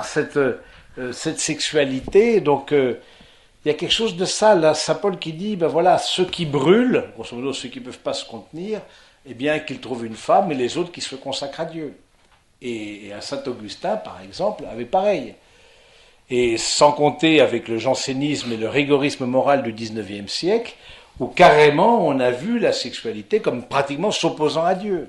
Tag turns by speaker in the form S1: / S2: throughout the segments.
S1: cette sexualité, donc il y a quelque chose de ça, là, Saint Paul qui dit, ben voilà, ceux qui brûlent, grosso modo ceux qui ne peuvent pas se contenir, eh bien qu'ils trouvent une femme, et les autres qui se consacrent à Dieu. Et à Saint Augustin, par exemple, avait pareil. Et sans compter avec le jansénisme et le rigorisme moral du XIXe siècle, où carrément on a vu la sexualité comme pratiquement s'opposant à Dieu.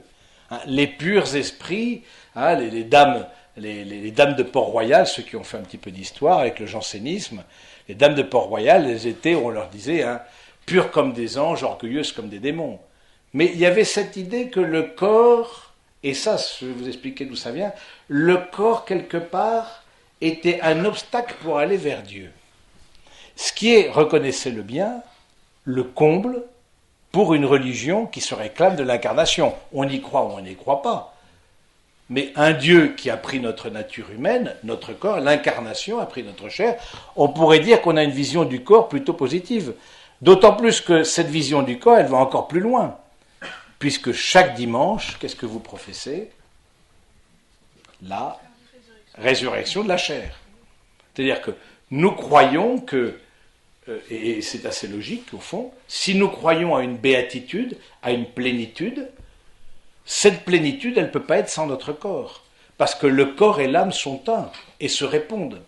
S1: Les purs esprits, les dames de Port-Royal, ceux qui ont fait un petit peu d'histoire avec le jansénisme, les dames de Port-Royal, elles étaient, on leur disait, pures comme des anges, orgueilleuses comme des démons. Mais il y avait cette idée que le corps, et ça, je vais vous expliquer d'où ça vient, le corps, quelque part, était un obstacle pour aller vers Dieu. Ce qui est, reconnaissez-le bien, le comble pour une religion qui se réclame de l'incarnation. On y croit ou on n'y croit pas. Mais un Dieu qui a pris notre nature humaine, notre corps, l'incarnation a pris notre chair, on pourrait dire qu'on a une vision du corps plutôt positive. D'autant plus que cette vision du corps, elle va encore plus loin. Puisque chaque dimanche, qu'est-ce que vous professez ? La résurrection de la chair. C'est-à-dire que nous croyons que, et c'est assez logique au fond, si nous croyons à une béatitude, à une plénitude, cette plénitude, elle ne peut pas être sans notre corps. Parce que le corps et l'âme sont un et se répondent.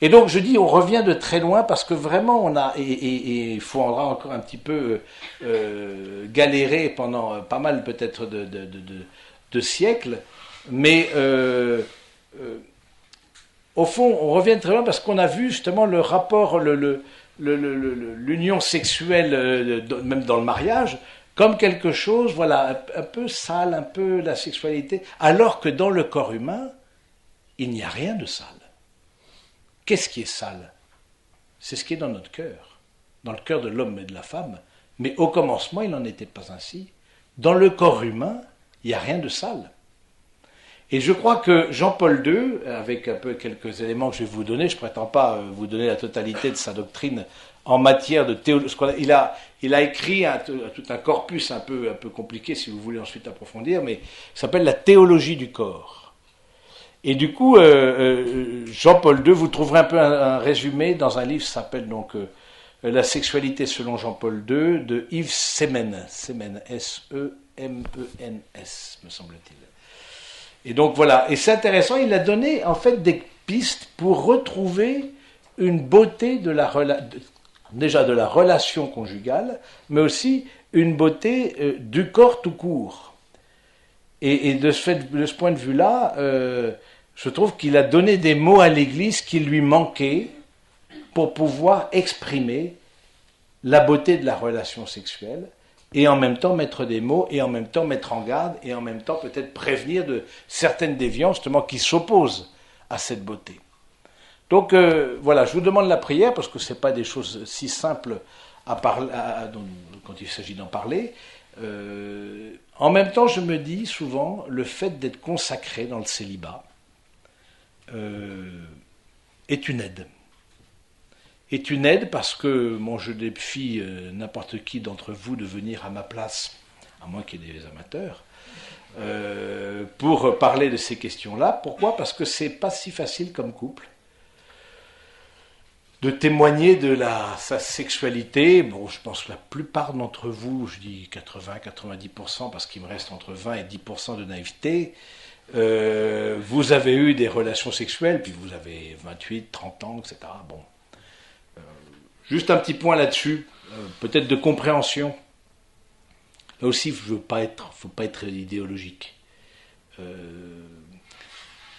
S1: Et donc je dis, on revient de très loin parce que vraiment on a, et il faudra encore un petit peu galérer pendant pas mal peut-être de siècles, mais au fond on revient de très loin parce qu'on a vu justement le rapport, l'union sexuelle, même dans le mariage, comme quelque chose, voilà, un peu sale, un peu la sexualité, alors que dans le corps humain, il n'y a rien de sale. Qu'est-ce qui est sale ? C'est ce qui est dans notre cœur, dans le cœur de l'homme et de la femme. Mais au commencement, il n'en était pas ainsi. Dans le corps humain, il n'y a rien de sale. Et je crois que Jean-Paul II, avec un peu quelques éléments que je vais vous donner, je ne prétends pas vous donner la totalité de sa doctrine en matière de théologie. Il a écrit tout un corpus un peu compliqué, si vous voulez ensuite approfondir, mais ça s'appelle la théologie du corps. Et du coup, Jean-Paul II, vous trouverez un peu un résumé dans un livre qui s'appelle donc La sexualité selon Jean-Paul II, de Yves Semen, S-E-M-E-N-S, me semble-t-il. Et donc voilà, et c'est intéressant, il a donné en fait des pistes pour retrouver une beauté déjà de la relation conjugale, mais aussi une beauté du corps tout court. Et de ce point de vue-là, je trouve qu'il a donné des mots à l'Église qui lui manquaient pour pouvoir exprimer la beauté de la relation sexuelle, et en même temps mettre des mots, et en même temps mettre en garde, et en même temps peut-être prévenir de certaines déviances justement qui s'opposent à cette beauté. Donc voilà, je vous demande la prière, parce que ce n'est pas des choses si simples à parler, quand il s'agit d'en parler. En même temps, je me dis souvent, le fait d'être consacré dans le célibat est une aide. Est une aide parce que je défie n'importe qui d'entre vous de venir à ma place, à moins qu'il y ait des amateurs, pour parler de ces questions-là. Pourquoi ? Parce que c'est pas si facile comme couple de témoigner de sa sexualité. Bon, je pense que la plupart d'entre vous, je dis 80-90%, parce qu'il me reste entre 20 et 10% de naïveté, vous avez eu des relations sexuelles, puis vous avez 28, 30 ans, etc. Bon. Juste un petit point là-dessus, peut-être de compréhension. Là aussi, il ne faut pas être idéologique.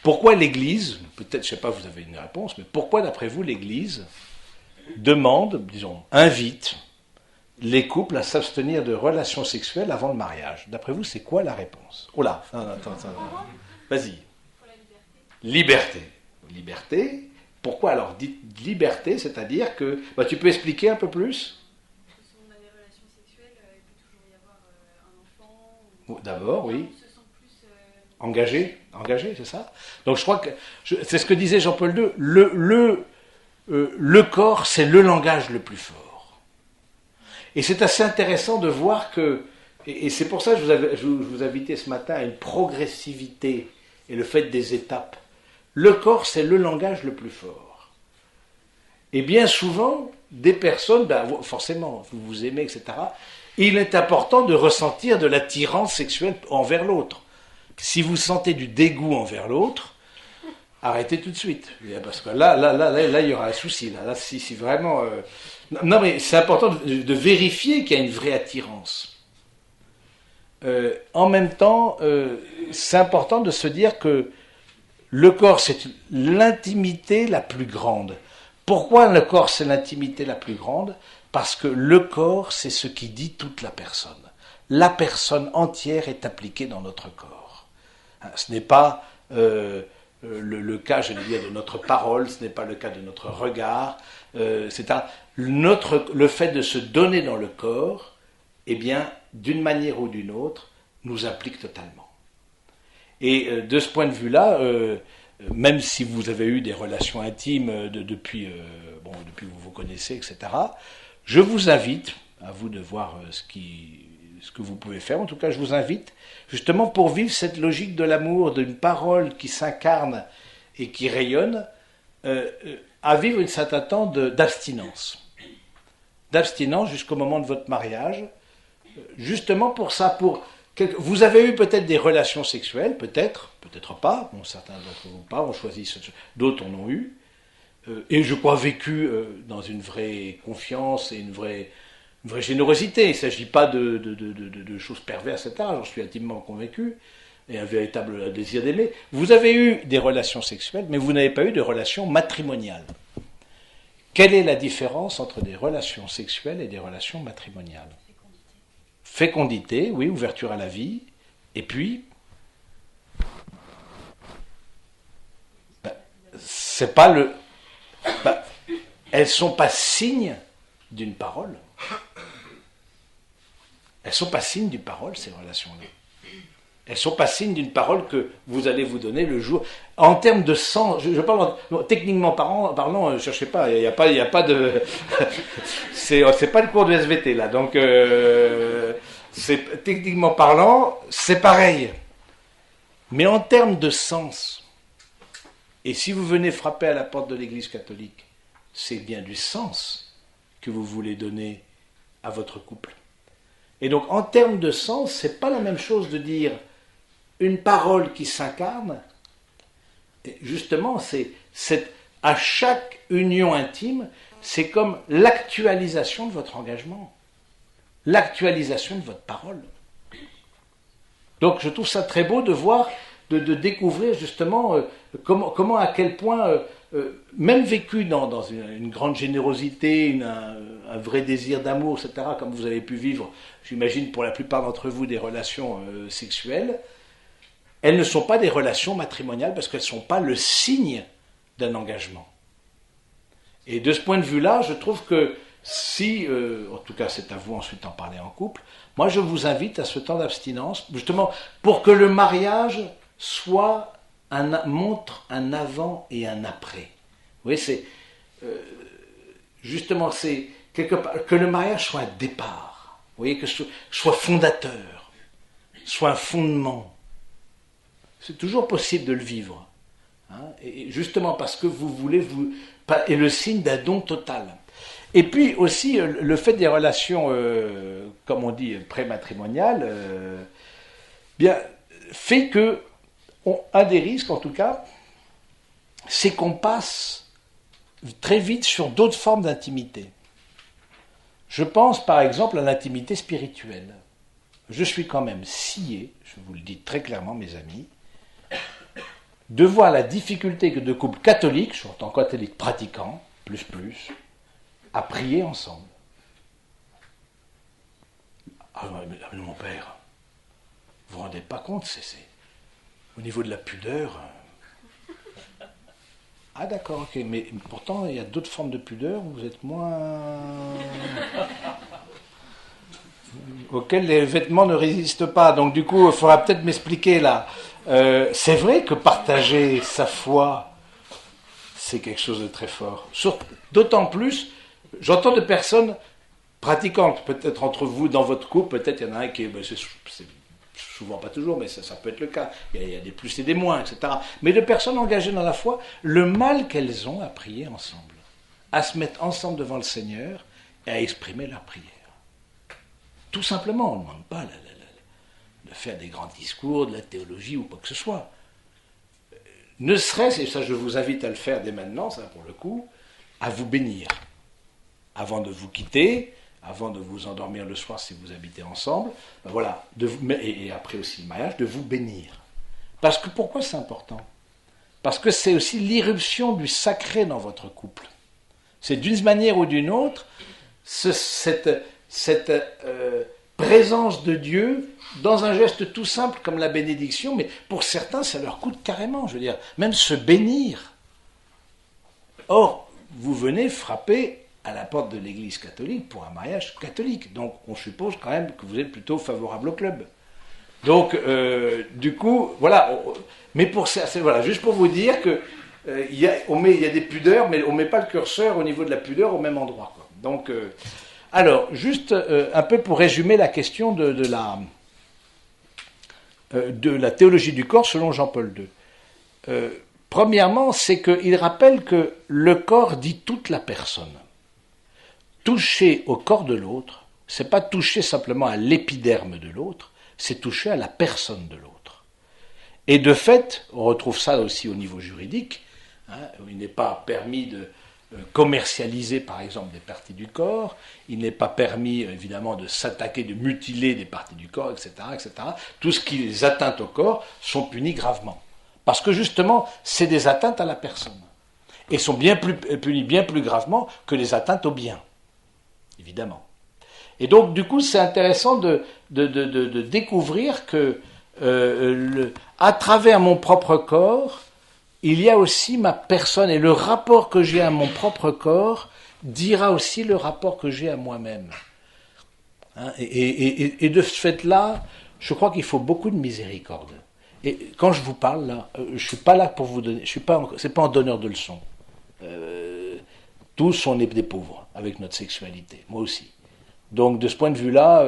S1: Pourquoi l'Église, peut-être, je ne sais pas, vous avez une réponse, mais pourquoi, d'après vous, l'Église invite les couples à s'abstenir de relations sexuelles avant le mariage ? D'après vous, c'est quoi la réponse ? Oh là, attends. Vas-y.
S2: Pour la liberté.
S1: Liberté. Pourquoi alors dites liberté, c'est-à-dire que... tu peux expliquer un peu plus ?
S2: Parce que si on a des relations sexuelles, il peut toujours y avoir un enfant.
S1: D'abord, oui.
S2: On se sent plus...
S1: Engagé, c'est ça ? Donc je crois que... c'est ce que disait Jean-Paul II. Le corps, c'est le langage le plus fort. Et c'est assez intéressant de voir que... Et c'est pour ça que je vous invitais ce matin à une progressivité et le fait des étapes. le corps, c'est le langage le plus fort. Et bien souvent, des personnes, forcément, vous vous aimez, etc., il est important de ressentir de l'attirance sexuelle envers l'autre. Si vous sentez du dégoût envers l'autre, arrêtez tout de suite. Parce que là, il y aura un souci. Là, si vraiment... Non, mais c'est important de vérifier qu'il y a une vraie attirance. En même temps, c'est important de se dire que le corps, c'est l'intimité la plus grande. Pourquoi le corps, c'est l'intimité la plus grande ? Parce que le corps, c'est ce qui dit toute la personne. La personne entière est appliquée dans notre corps. Ce n'est pas le cas, je veux dire, de notre parole, ce n'est pas le cas de notre regard. Le fait de se donner dans le corps, eh bien, d'une manière ou d'une autre, nous implique totalement. Et de ce point de vue-là, même si vous avez eu des relations intimes depuis que vous vous connaissez, etc., je vous invite, à vous de voir ce que vous pouvez faire, en tout cas je vous invite, justement pour vivre cette logique de l'amour, d'une parole qui s'incarne et qui rayonne, à vivre une certain temps d'abstinence. D'abstinence jusqu'au moment de votre mariage, justement pour ça, vous avez eu peut-être des relations sexuelles, peut-être pas, bon, certains d'entre vous pas, ont choisi, d'autres en ont eu, et je crois vécu dans une vraie confiance et une vraie générosité. Il ne s'agit pas de choses perverses, etc. J'en suis intimement convaincu, et un véritable désir d'aimer. Vous avez eu des relations sexuelles, mais vous n'avez pas eu de relations matrimoniales. Quelle est la différence entre des relations sexuelles et des relations matrimoniales ? Fécondité, oui, ouverture à la vie, et puis, c'est pas elles sont pas signes d'une parole. Elles sont pas signes d'une parole, ces relations-là. Elles sont pas signes d'une parole que vous allez vous donner le jour. En termes de sens, je parle techniquement parlant, ne cherchez pas, il y a pas de, c'est pas le cours de SVT là, donc techniquement parlant, c'est pareil. Mais en termes de sens, et si vous venez frapper à la porte de l'Église catholique, c'est bien du sens que vous voulez donner à votre couple. Et donc, en termes de sens, c'est pas la même chose de dire une parole qui s'incarne. Et justement, à chaque union intime, c'est comme l'actualisation de votre engagement, l'actualisation de votre parole. Donc, je trouve ça très beau de voir, de découvrir justement comment à quel point, même vécu dans une grande générosité, un vrai désir d'amour, etc., comme vous avez pu vivre, j'imagine pour la plupart d'entre vous, des relations sexuelles, elles ne sont pas des relations matrimoniales parce qu'elles ne sont pas le signe d'un engagement. Et de ce point de vue-là, je trouve que si, en tout cas c'est à vous ensuite d'en parler en couple, moi je vous invite à ce temps d'abstinence, justement pour que le mariage montre un avant et un après. Vous voyez, c'est justement, c'est quelque part, que le mariage soit un départ, vous voyez, que ce soit fondateur, soit un fondement. C'est toujours possible de le vivre, hein, et justement parce que vous voulez est le signe d'un don total. Et puis aussi le fait des relations, comme on dit, prématrimoniales, bien fait que un des risques, en tout cas, c'est qu'on passe très vite sur d'autres formes d'intimité. Je pense par exemple à l'intimité spirituelle. Je suis quand même scié, je vous le dis très clairement mes amis, de voir la difficulté que de couples catholiques, je suis en tant que catholique pratiquant, plus, à prier ensemble. Ah mais mon père, vous vous rendez pas compte, c'est au niveau de la pudeur. Ah d'accord, ok, mais pourtant il y a d'autres formes de pudeur où vous êtes moins... auxquelles les vêtements ne résistent pas. Donc du coup, il faudra peut-être m'expliquer là. C'est vrai que partager sa foi, c'est quelque chose de très fort. D'autant plus, j'entends de personnes pratiquantes, peut-être entre vous, dans votre couple, peut-être il y en a un qui est souvent pas toujours, mais ça peut être le cas, il y a des plus et des moins, etc. Mais de personnes engagées dans la foi, le mal qu'elles ont à prier ensemble, à se mettre ensemble devant le Seigneur et à exprimer leur prière. Tout simplement, on ne demande pas de faire des grands discours, de la théologie ou quoi que ce soit. Ne serait-ce, et ça je vous invite à le faire dès maintenant, ça pour le coup, à vous bénir. Avant de vous quitter, avant de vous endormir le soir si vous habitez ensemble, ben voilà, et après aussi le mariage, de vous bénir. Parce que pourquoi c'est important? Parce que c'est aussi l'irruption du sacré dans votre couple. C'est d'une manière ou d'une autre, cette présence de Dieu dans un geste tout simple comme la bénédiction, mais pour certains ça leur coûte carrément, je veux dire, même se bénir. Or, vous venez frapper à la porte de l'Église catholique pour un mariage catholique. Donc, on suppose quand même que vous êtes plutôt favorable au club. Donc, du coup, voilà. Mais voilà, juste pour vous dire que il y a des pudeurs, mais on ne met pas le curseur au niveau de la pudeur au même endroit, quoi. Donc, alors, juste un peu pour résumer la question de la théologie du corps selon Jean-Paul II. Premièrement, c'est qu'il rappelle que le corps dit toute la personne. Toucher au corps de l'autre, c'est pas toucher simplement à l'épiderme de l'autre, c'est toucher à la personne de l'autre. Et de fait, on retrouve ça aussi au niveau juridique, où il n'est pas permis de commercialiser par exemple des parties du corps, il n'est pas permis évidemment de s'attaquer, de mutiler des parties du corps, etc., etc. Tout ce qui les atteintes au corps sont punis gravement. Parce que justement, c'est des atteintes à la personne. Et sont punis bien plus gravement que les atteintes au bien. Évidemment. Et donc, du coup, c'est intéressant de découvrir que, à travers mon propre corps, il y a aussi ma personne, et le rapport que j'ai à mon propre corps dira aussi le rapport que j'ai à moi-même. Et de ce fait-là, je crois qu'il faut beaucoup de miséricorde. Et quand je vous parle là, je suis pas là pour vous donner, c'est pas en donneur de leçons. Tous on est des pauvres avec notre sexualité, moi aussi. Donc de ce point de vue-là,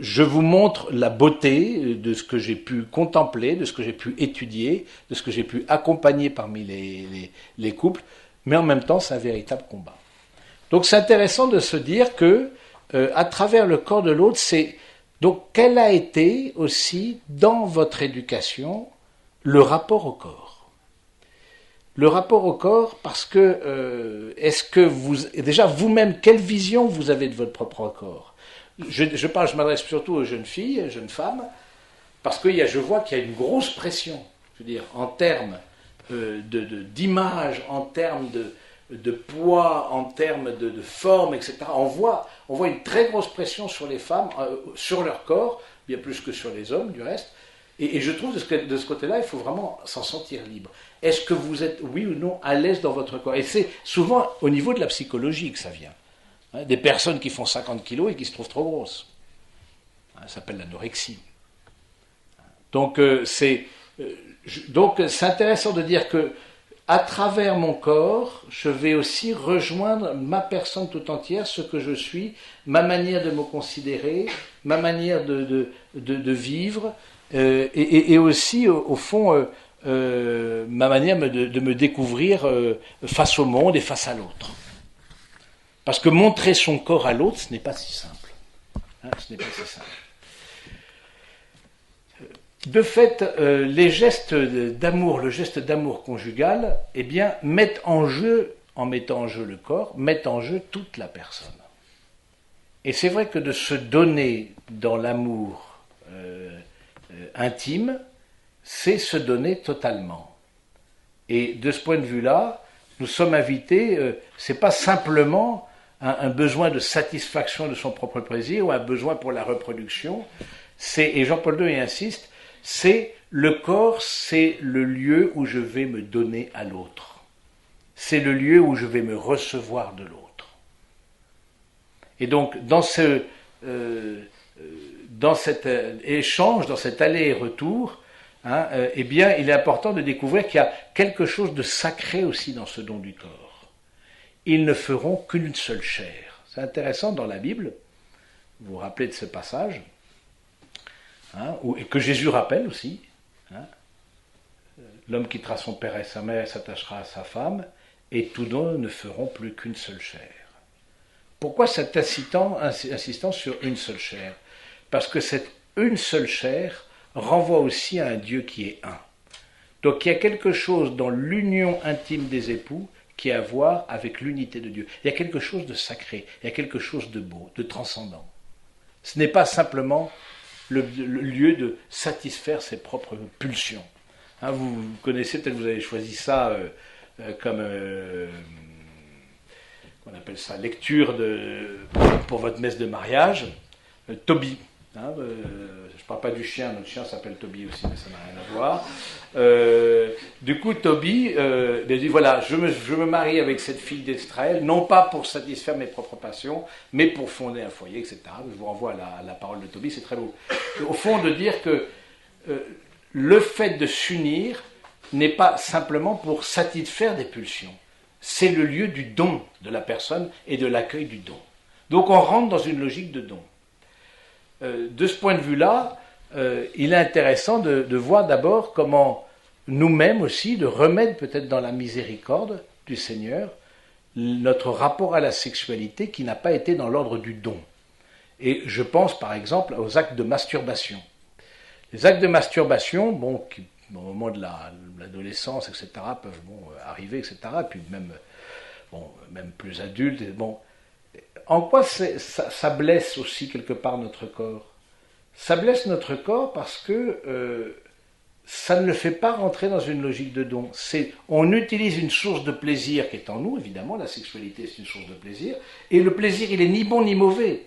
S1: je vous montre la beauté de ce que j'ai pu contempler, de ce que j'ai pu étudier, de ce que j'ai pu accompagner parmi les couples, mais en même temps c'est un véritable combat. Donc c'est intéressant de se dire que à travers le corps de l'autre, donc quel a été aussi dans votre éducation le rapport au corps? Le rapport au corps, parce que est-ce que déjà vous-même, quelle vision vous avez de votre propre corps? Je m'adresse surtout aux jeunes filles, jeunes femmes, parce que je vois qu'il y a une grosse pression, je veux dire, en termes d'image, en termes de poids, en termes de forme, etc. On voit une très grosse pression sur les femmes, sur leur corps, bien plus que sur les hommes, du reste. Et je trouve de ce côté-là, il faut vraiment s'en sentir libre. Est-ce que vous êtes, oui ou non, à l'aise dans votre corps? Et c'est souvent au niveau de la psychologie que ça vient. Des personnes qui font 50 kilos et qui se trouvent trop grosses. Ça s'appelle l'anorexie. Donc c'est intéressant de dire que à travers mon corps, je vais aussi rejoindre ma personne tout entière, ce que je suis, ma manière de me considérer, ma manière de vivre, et aussi, au fond, ma manière de me découvrir face au monde et face à l'autre. Parce que montrer son corps à l'autre, ce n'est pas si simple. Ce n'est pas si simple. De fait, les gestes d'amour, le geste d'amour conjugal, eh bien, mettent en jeu, en mettant en jeu le corps, mettent en jeu toute la personne. Et c'est vrai que de se donner dans l'amour intime, c'est se donner totalement. Et de ce point de vue-là, nous sommes invités, c'est pas simplement un besoin de satisfaction de son propre plaisir ou un besoin pour la reproduction, et Jean-Paul II y insiste, c'est le corps, c'est le lieu où je vais me donner à l'autre. C'est le lieu où je vais me recevoir de l'autre. Et donc, dans cet échange, dans cet aller et retour, eh bien, il est important de découvrir qu'il y a quelque chose de sacré aussi dans ce don du corps. Ils ne feront qu'une seule chair. C'est intéressant dans la Bible, vous vous rappelez de ce passage, hein, et que Jésus rappelle aussi. Hein, l'homme quittera son père et sa mère, s'attachera à sa femme, et tous deux ne feront plus qu'une seule chair. Pourquoi cette insistance sur une seule chair? Parce que cette une seule chair renvoie aussi à un Dieu qui est un. Donc il y a quelque chose dans l'union intime des époux qui a à voir avec l'unité de Dieu. Il y a quelque chose de sacré, il y a quelque chose de beau, de transcendant. Ce n'est pas simplement le lieu de satisfaire ses propres pulsions. Hein, vous connaissez, peut-être vous avez choisi ça comme, on appelle ça, lecture pour votre messe de mariage, Toby. Hein, je ne parle pas du chien, notre chien s'appelle Toby aussi, mais ça n'a rien à voir. Du coup, Toby dit, voilà, je me marie avec cette fille d'Israël, non pas pour satisfaire mes propres passions, mais pour fonder un foyer, etc. Je vous renvoie à la parole de Toby, c'est très beau. Au fond, de dire que le fait de s'unir n'est pas simplement pour satisfaire des pulsions, c'est le lieu du don de la personne et de l'accueil du don. Donc on rentre dans une logique de don. De ce point de vue-là, il est intéressant de voir d'abord comment nous-mêmes aussi, de remettre peut-être dans la miséricorde du Seigneur notre rapport à la sexualité qui n'a pas été dans l'ordre du don. Et je pense par exemple aux actes de masturbation. Les actes de masturbation, qui au moment de l'adolescence, etc., peuvent arriver, etc., et puis même plus adultes. En quoi ça blesse aussi quelque part notre corps? Ça blesse notre corps parce que ça ne le fait pas rentrer dans une logique de don. On utilise une source de plaisir qui est en nous, évidemment, la sexualité c'est une source de plaisir, et le plaisir il est ni bon ni mauvais.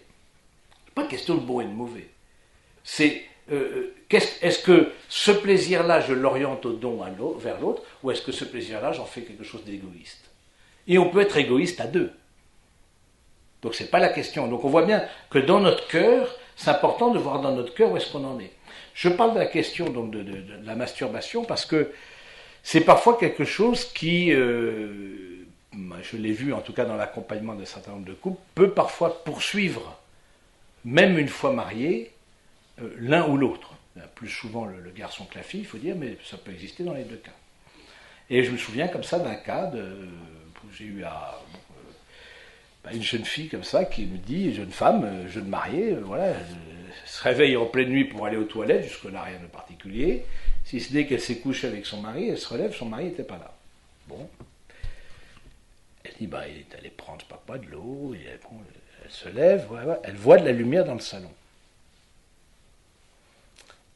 S1: C'est pas question de bon et de mauvais. C'est est-ce que ce plaisir-là je l'oriente au don vers l'autre, ou est-ce que ce plaisir-là j'en fais quelque chose d'égoïste? Et on peut être égoïste à deux. Donc c'est pas la question. Donc on voit bien que dans notre cœur, c'est important de voir dans notre cœur où est-ce qu'on en est. Je parle de la question donc de la masturbation parce que c'est parfois quelque chose qui, je l'ai vu en tout cas dans l'accompagnement d'un certain nombre de couples, peut parfois poursuivre, même une fois mariés, l'un ou l'autre. Plus souvent le garçon que la fille, il faut dire, mais ça peut exister dans les deux cas. Et je me souviens comme ça d'un cas où j'ai eu une jeune fille comme ça qui me dit, jeune femme, jeune mariée, voilà, elle se réveille en pleine nuit pour aller aux toilettes, jusque-là rien de particulier, si ce n'est qu'elle s'est couchée avec son mari, elle se relève, son mari n'était pas là. Bon. Elle dit, il est allé prendre, je sais pas quoi, de l'eau, et elle se lève, voilà, elle voit de la lumière dans le salon.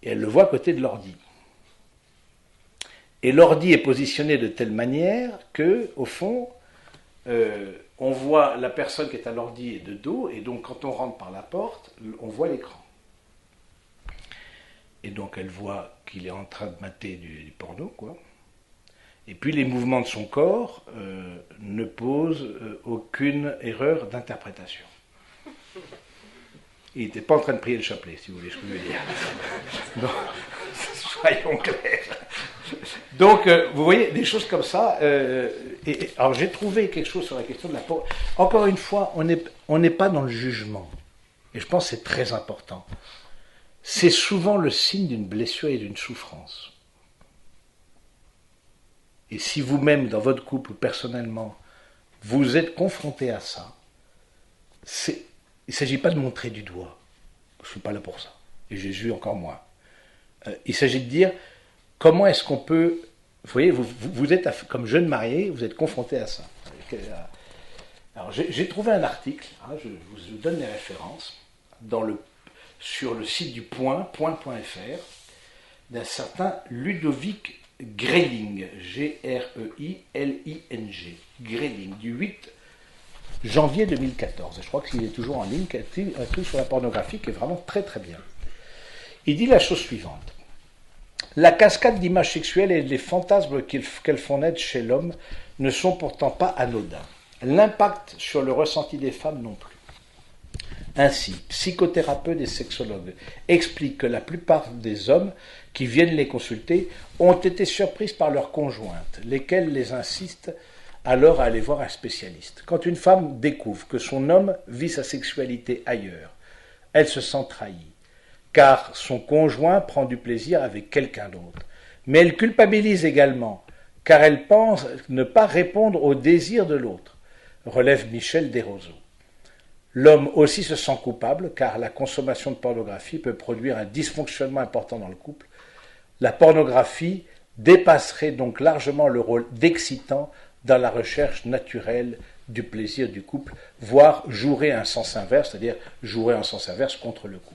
S1: Et elle le voit à côté de l'ordi. Et l'ordi est positionné de telle manière que, au fond, on voit la personne qui est à l'ordi et de dos, et donc quand on rentre par la porte, on voit l'écran. Et donc elle voit qu'il est en train de mater du porno, quoi. Et puis les mouvements de son corps ne posent aucune erreur d'interprétation. Il n'était pas en train de prier le chapelet, si vous voulez ce que je veux dire. Donc, soyons clairs. Donc, vous voyez, des choses comme ça. Alors, j'ai trouvé quelque chose sur la question de la peau. Encore une fois, on n'est pas dans le jugement. Et je pense que c'est très important. C'est souvent le signe d'une blessure et d'une souffrance. Et si vous-même, dans votre couple ou personnellement, vous êtes confronté à ça, il ne s'agit pas de montrer du doigt. Je ne suis pas là pour ça. Et Jésus encore moins. Il s'agit de dire, comment est-ce qu'on peut... Vous voyez, vous êtes, comme jeune marié, vous êtes confronté à ça. Alors, j'ai trouvé un article, je vous donne les références, sur le site du point.fr, d'un certain Ludovic Greyling, G-R-E-I-L-I-N-G, Greyling, du 8 janvier 2014. Je crois qu'il est toujours en ligne, un truc sur la pornographie qui est vraiment très très bien. Il dit la chose suivante. La cascade d'images sexuelles et les fantasmes qu'elles font naître chez l'homme ne sont pourtant pas anodins. L'impact sur le ressenti des femmes non plus. Ainsi, psychothérapeutes et sexologues expliquent que la plupart des hommes qui viennent les consulter ont été surprises par leurs conjointes, lesquelles les insistent alors à aller voir un spécialiste. Quand une femme découvre que son homme vit sa sexualité ailleurs, elle se sent trahie, car son conjoint prend du plaisir avec quelqu'un d'autre. Mais elle culpabilise également, car elle pense ne pas répondre au désir de l'autre, relève Michel Desroseaux. L'homme aussi se sent coupable, car la consommation de pornographie peut produire un dysfonctionnement important dans le couple. La pornographie dépasserait donc largement le rôle d'excitant dans la recherche naturelle du plaisir du couple, voire jouerait un sens inverse, c'est-à-dire jouerait un sens inverse contre le couple.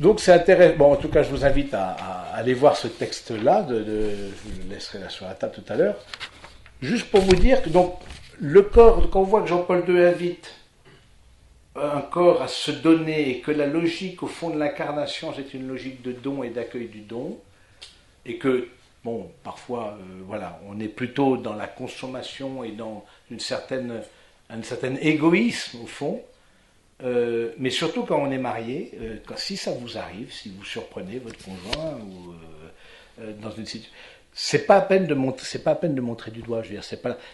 S1: Donc c'est intéressant. Bon, en tout cas, je vous invite à aller voir ce texte-là. Je le laisserai là sur la table tout à l'heure. Juste pour vous dire que donc le corps, quand on voit que Jean-Paul II invite un corps à se donner et que la logique au fond de l'incarnation c'est une logique de don et d'accueil du don, et que bon, parfois, voilà, on est plutôt dans la consommation et dans un certain égoïsme au fond. Mais surtout quand on est marié, si ça vous arrive, si vous surprenez votre conjoint ou dans une situation, c'est pas à peine de montrer du doigt. Je veux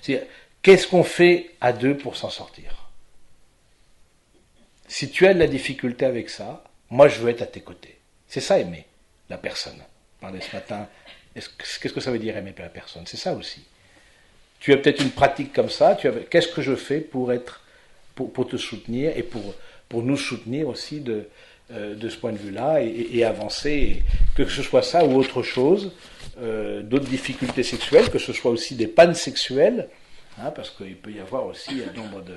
S1: dire, qu'est-ce qu'on fait à deux pour s'en sortir? Si tu as de la difficulté avec ça, moi je veux être à tes côtés. C'est ça aimer la personne. Je parlais ce matin. Qu'est-ce que ça veut dire aimer la personne? C'est ça aussi. Tu as peut-être une pratique comme ça. Qu'est-ce que je fais pour te soutenir et pour nous soutenir aussi de ce point de vue-là et avancer, que ce soit ça ou autre chose, d'autres difficultés sexuelles, que ce soit aussi des pannes sexuelles, parce qu'il peut y avoir aussi un nombre de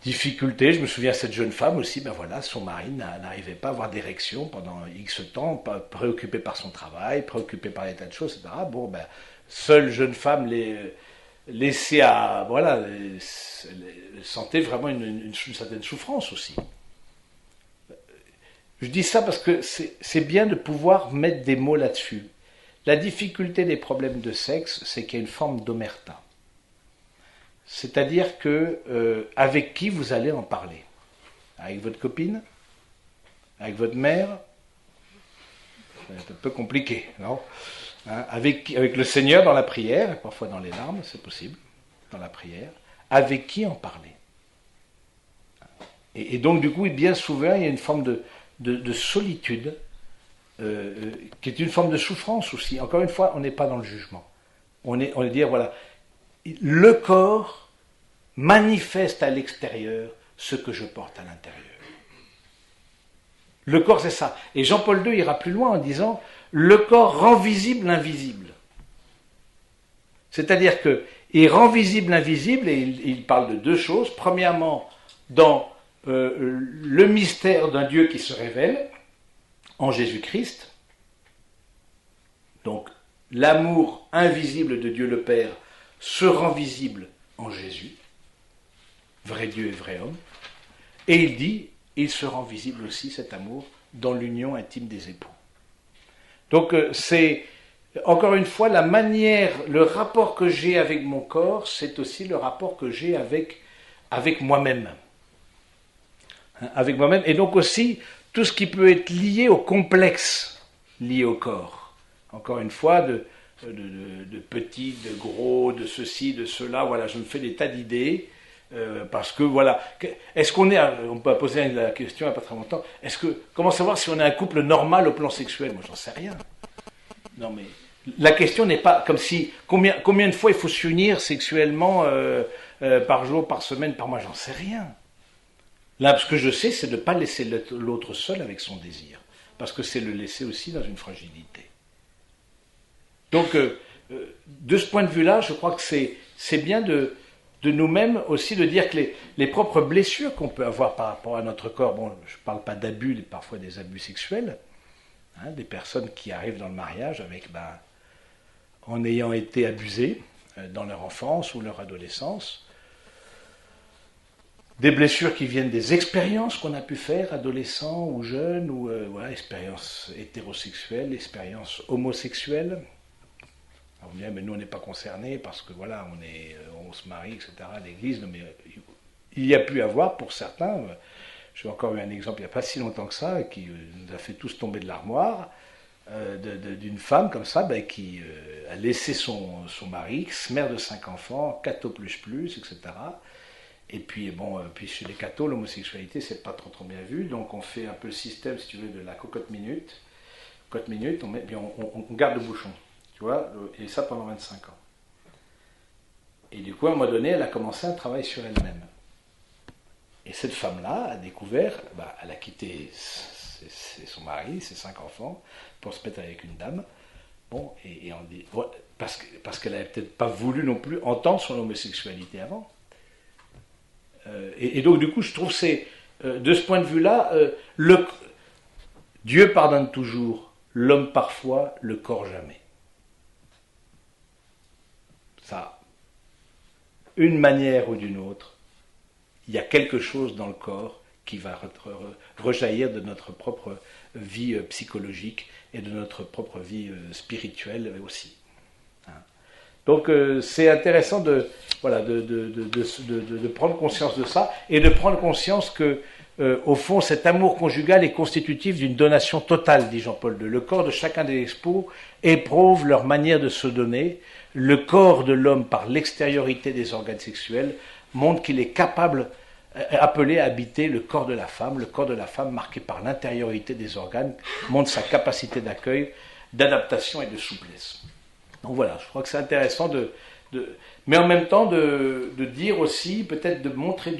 S1: difficultés. Je me souviens de cette jeune femme aussi, ben voilà, son mari n'arrivait pas à avoir d'érection pendant X temps, préoccupé par son travail, préoccupé par des tas de choses, etc. Bon, ben, seule jeune femme laissée à, voilà, sentait vraiment une certaine souffrance aussi. Je dis ça parce que c'est bien de pouvoir mettre des mots là-dessus. La difficulté des problèmes de sexe, c'est qu'il y a une forme d'omerta. C'est-à-dire que avec qui vous allez en parler? Avec votre copine? Avec votre mère? C'est un peu compliqué, non? Avec le Seigneur dans la prière, parfois dans les larmes, c'est possible, dans la prière. Avec qui en parler? Et donc, du coup, bien souvent, il y a une forme de solitude, qui est une forme de souffrance aussi. Encore une fois, on n'est pas dans le jugement. On est dire, voilà, le corps manifeste à l'extérieur ce que je porte à l'intérieur. Le corps, c'est ça. Et Jean-Paul II ira plus loin en disant, le corps rend visible l'invisible. C'est-à-dire qu'il rend visible l'invisible, et il parle de deux choses. Premièrement, dans le mystère d'un Dieu qui se révèle en Jésus-Christ. Donc, l'amour invisible de Dieu le Père se rend visible en Jésus, vrai Dieu et vrai homme. Et il dit, il se rend visible aussi, cet amour, dans l'union intime des époux. Donc, c'est, encore une fois, la manière, le rapport que j'ai avec mon corps, c'est aussi le rapport que j'ai avec moi-même. Avec moi-même, et donc aussi tout ce qui peut être lié au complexe lié au corps. Encore une fois, de petits, de gros, de ceci, de cela, voilà, je me fais des tas d'idées, parce que voilà, est-ce qu'on est, on peut poser la question il n'y a pas très longtemps, comment savoir si on est un couple normal au plan sexuel? Moi j'en sais rien. Non mais, la question n'est pas comme si, combien de fois il faut s'unir sexuellement par jour, par semaine, par mois, j'en sais rien. Là, ce que je sais, c'est de ne pas laisser l'autre seul avec son désir, parce que c'est le laisser aussi dans une fragilité. Donc, de ce point de vue-là, je crois que c'est bien de nous-mêmes aussi de dire que les propres blessures qu'on peut avoir par rapport à notre corps, bon, je ne parle pas d'abus, parfois des abus sexuels, des personnes qui arrivent dans le mariage en ayant été abusées dans leur enfance ou leur adolescence, des blessures qui viennent des expériences qu'on a pu faire, adolescents ou jeunes, ou voilà, expériences hétérosexuelles, expériences homosexuelles. Alors vous me direz, mais nous on n'est pas concernés parce que voilà, on se marie, etc. à l'église, mais il y a pu avoir pour certains, j'ai encore eu un exemple il n'y a pas si longtemps que ça, qui nous a fait tous tomber de l'armoire, d'une femme comme ça, qui a laissé son mari, mère de 5 enfants, catho++, etc., Et puis, bon, puis chez les cathos, l'homosexualité, c'est pas trop bien vu. Donc, on fait un peu le système, si tu veux, de la cocotte minute. Cocotte minute, puis on garde le bouchon. Tu vois, et ça pendant 25 ans. Et du coup, à un moment donné, elle a commencé un travail sur elle-même. Et cette femme-là a découvert, elle a quitté son mari, ses 5 enfants, pour se mettre avec une dame. Bon, et on dit, parce qu'elle n'avait peut-être pas voulu non plus entendre son homosexualité avant. Et donc, du coup, je trouve c'est de ce point de vue-là, Dieu pardonne toujours, l'homme parfois, le corps jamais. Ça, une manière ou d'une autre, il y a quelque chose dans le corps qui va rejaillir de notre propre vie psychologique et de notre propre vie spirituelle aussi. Donc c'est intéressant de prendre conscience de ça et de prendre conscience que, au fond, cet amour conjugal est constitutif d'une donation totale, dit Jean-Paul II. Le corps de chacun des époux éprouve leur manière de se donner. Le corps de l'homme, par l'extériorité des organes sexuels, montre qu'il est capable, appelé à habiter le corps de la femme. Le corps de la femme, marqué par l'intériorité des organes, montre sa capacité d'accueil, d'adaptation et de souplesse. Donc voilà, je crois que c'est intéressant mais en même temps de dire aussi, peut-être de montrer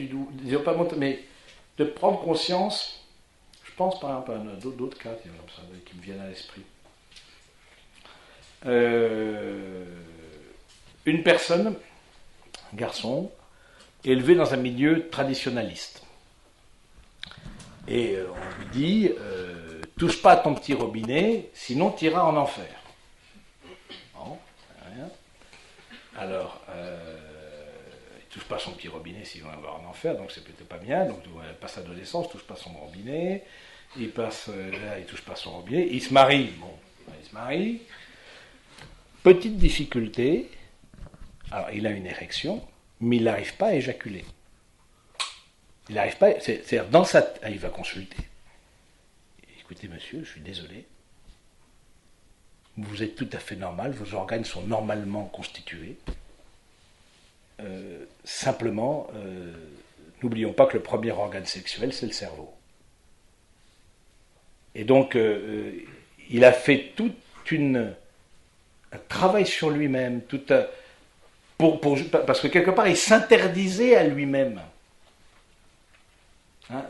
S1: mais de prendre conscience. Je pense par exemple à d'autres cas qui me viennent à l'esprit. Une personne, un garçon, élevé dans un milieu traditionnaliste. Et on lui dit, touche pas à ton petit robinet, sinon tu iras en enfer. Bon, rien. Alors, il touche pas à son petit robinet, sinon il va en enfer, donc c'est peut-être pas bien. Donc il passe à l'adolescence, touche pas à son robinet, il touche pas à son robinet, il se marie. Bon, il se marie. Petite difficulté, alors il a une érection, mais il n'arrive pas à éjaculer. Il n'arrive pas, c'est-à-dire il va consulter. Écoutez monsieur, je suis désolé, vous êtes tout à fait normal, vos organes sont normalement constitués. Simplement, n'oublions pas que le premier organe sexuel, c'est le cerveau. Et donc, il a fait tout un travail sur lui-même, parce que quelque part, il s'interdisait à lui-même.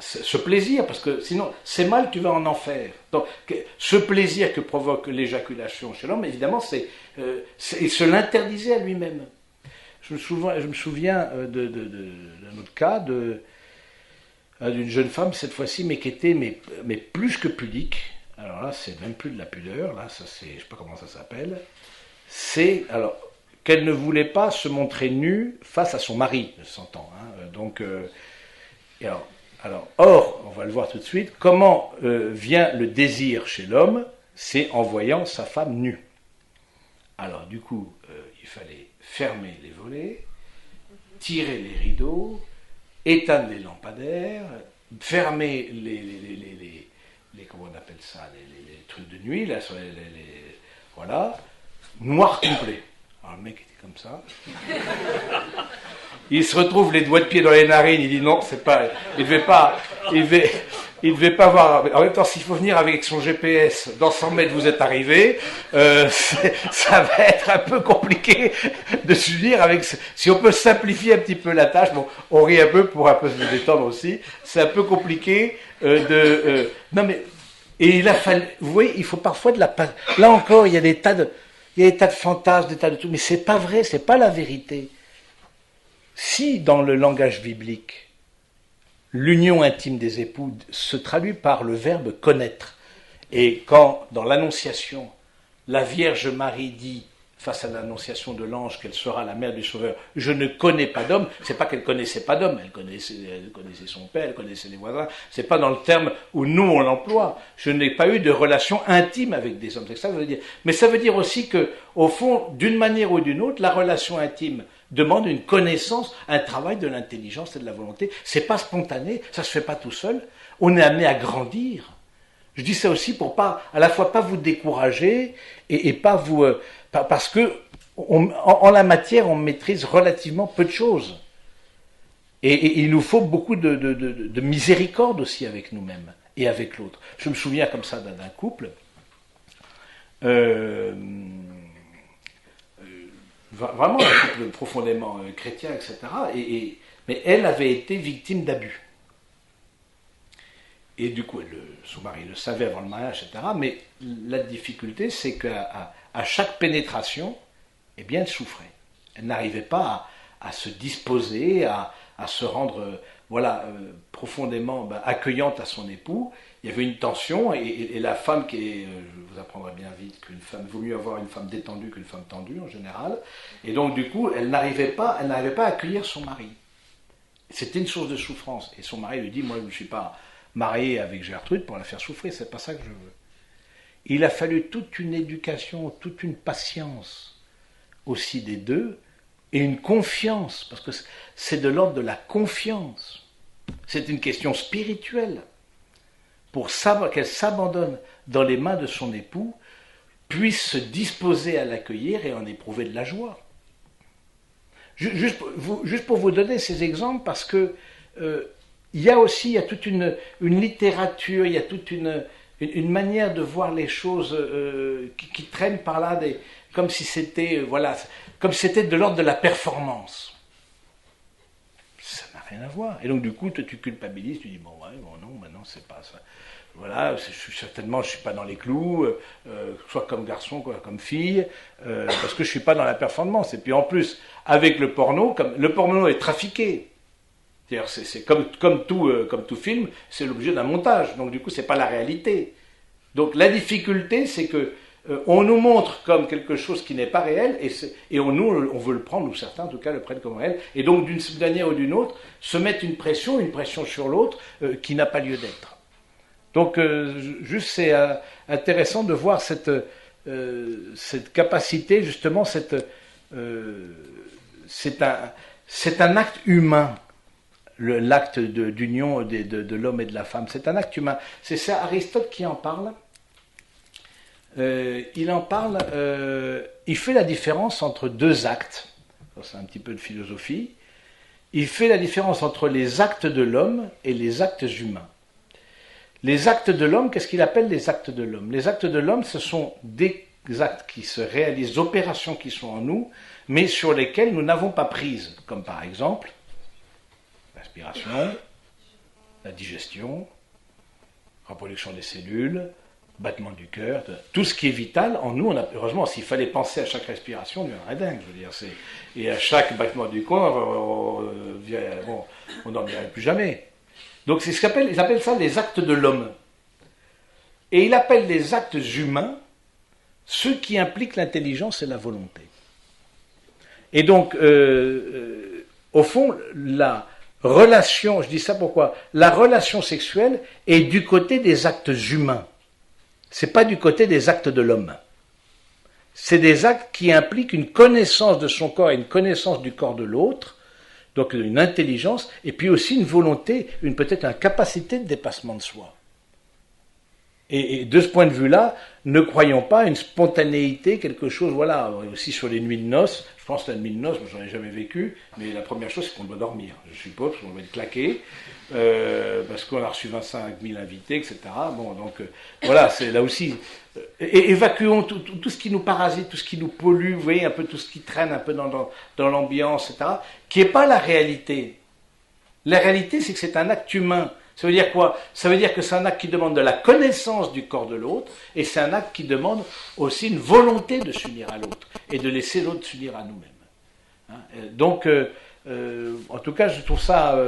S1: Ce plaisir, parce que sinon, c'est mal, tu vas en enfer. Donc, ce plaisir que provoque l'éjaculation chez l'homme, évidemment, il se l'interdisait à lui-même. Je me souviens d'un autre cas, d'une jeune femme, cette fois-ci, mais qui était mais plus que pudique. Alors là, c'est même plus de la pudeur, là, ça c'est, je ne sais pas comment ça s'appelle. C'est, alors, qu'elle ne voulait pas se montrer nue face à son mari, de 100 ans. Donc, or, on va le voir tout de suite, comment vient le désir chez l'homme, c'est en voyant sa femme nue. Alors, du coup, il fallait fermer les volets, tirer les rideaux, éteindre les lampadaires, fermer les comment on appelle ça, les trucs de nuit, là, voilà, noir complet. Alors le mec était comme ça. Il se retrouve les doigts de pied dans les narines, il dit non, c'est pas, il devait pas voir. En même temps, s'il faut venir avec son GPS, dans 100 mètres vous êtes arrivé, ça va être un peu compliqué de suivre avec. Si on peut simplifier un petit peu la tâche, bon, on rit un peu pour un peu se détendre aussi. C'est un peu compliqué non mais et il a fallu. Vous voyez, il faut parfois de la. Là encore, il y a des tas de fantasmes, des tas de tout, mais c'est pas vrai, c'est pas la vérité. Si dans le langage biblique, l'union intime des époux se traduit par le verbe connaître, et quand dans l'Annonciation, la Vierge Marie dit, face à l'annonciation de l'ange qu'elle sera la mère du Sauveur, je ne connais pas d'homme, c'est pas qu'elle connaissait pas d'homme, elle connaissait son père, elle connaissait les voisins, c'est pas dans le terme où nous on l'emploie, je n'ai pas eu de relation intime avec des hommes, c'est ça que ça veut dire. Mais ça veut dire aussi que, au fond, d'une manière ou d'une autre, la relation intime demande une connaissance, un travail de l'intelligence et de la volonté. C'est pas spontané, ça se fait pas tout seul. On est amené à grandir. Je dis ça aussi pour pas, à la fois pas vous décourager et pas vous, parce que en la matière on maîtrise relativement peu de choses. Et il nous faut beaucoup de miséricorde aussi avec nous-mêmes et avec l'autre. Je me souviens comme ça d'un couple, vraiment un couple profondément chrétien, etc. Mais elle avait été victime d'abus. Et du coup, son mari le savait avant le mariage, etc. Mais la difficulté, c'est qu'à chaque pénétration, eh bien, elle souffrait. Elle n'arrivait pas à se disposer, à se rendre profondément accueillante à son époux. Il y avait une tension, et la femme je vous apprendrai bien vite qu'une femme, il vaut mieux avoir une femme détendue qu'une femme tendue en général. Et donc, du coup, elle n'arrivait pas à accueillir son mari. C'était une source de souffrance. Et son mari lui dit, moi, je ne suis pas marié avec Gertrude pour la faire souffrir, c'est pas ça que je veux. Il a fallu toute une éducation, toute une patience aussi des deux, et une confiance, parce que c'est de l'ordre de la confiance. C'est une question spirituelle. Pour qu'elle s'abandonne dans les mains de son époux, puisse se disposer à l'accueillir et en éprouver de la joie. Juste pour vous donner ces exemples, parce que il y a toute une littérature, il y a toute une manière de voir les choses qui traîne par là, comme si c'était de l'ordre de la performance. Ça n'a rien à voir. Et donc du coup, tu culpabilises, tu dis non, c'est pas ça. Voilà, certainement je suis pas dans les clous, soit comme garçon, comme fille, parce que je suis pas dans la performance. Et puis en plus, avec le porno, le porno est trafiqué. C'est-à-dire, c'est comme tout film, c'est l'objet d'un montage. Donc du coup, c'est pas la réalité. Donc la difficulté, c'est que on nous montre comme quelque chose qui n'est pas réel, et on veut le prendre, ou certains en tout cas le prennent comme réel, et donc d'une manière ou d'une autre, se mettre une pression sur l'autre qui n'a pas lieu d'être. Donc juste c'est intéressant de voir cette capacité, justement, c'est un acte humain. L'acte d'union de l'homme et de la femme, c'est un acte humain. C'est ça Aristote qui en parle. Il en parle, il fait la différence entre deux actes. C'est un petit peu de philosophie. Il fait la différence entre les actes de l'homme et les actes humains. Les actes de l'homme, qu'est-ce qu'il appelle les actes de l'homme? Les actes de l'homme, ce sont des actes qui se réalisent, des opérations qui sont en nous, mais sur lesquelles nous n'avons pas prise, comme par exemple l'inspiration, la digestion, reproduction des cellules, battement du cœur, tout ce qui est vital en nous. Heureusement, s'il fallait penser à chaque respiration, on deviendrait dingue. Je veux dire, et à chaque battement du corps, on n'en dirait plus jamais. Donc c'est ils appellent ça les actes de l'homme. Et il appelle les actes humains ceux qui impliquent l'intelligence et la volonté. Et donc, au fond, la relation, je dis ça pourquoi? La relation sexuelle est du côté des actes humains. C'est pas du côté des actes de l'homme. C'est des actes qui impliquent une connaissance de son corps et une connaissance du corps de l'autre, donc une intelligence, et puis aussi une volonté, peut-être une capacité de dépassement de soi. Et de ce point de vue-là, ne croyons pas à une spontanéité, quelque chose, voilà, aussi sur les nuits de noces. Je pense que la nuit de noces, moi j'en ai jamais vécu, mais la première chose c'est qu'on doit dormir, je suppose, parce qu'on doit être claqué, parce qu'on a reçu 25 000 invités, etc. Bon, donc voilà, c'est là aussi. Et évacuons tout ce qui nous parasite, tout ce qui nous pollue, vous voyez, un peu tout ce qui traîne un peu dans l'ambiance, etc., qui n'est pas la réalité. La réalité, c'est que c'est un acte humain. Ça veut dire quoi? Ça veut dire que c'est un acte qui demande de la connaissance du corps de l'autre, et c'est un acte qui demande aussi une volonté de s'unir à l'autre, et de laisser l'autre s'unir à nous-mêmes. Donc, en tout cas, je trouve ça,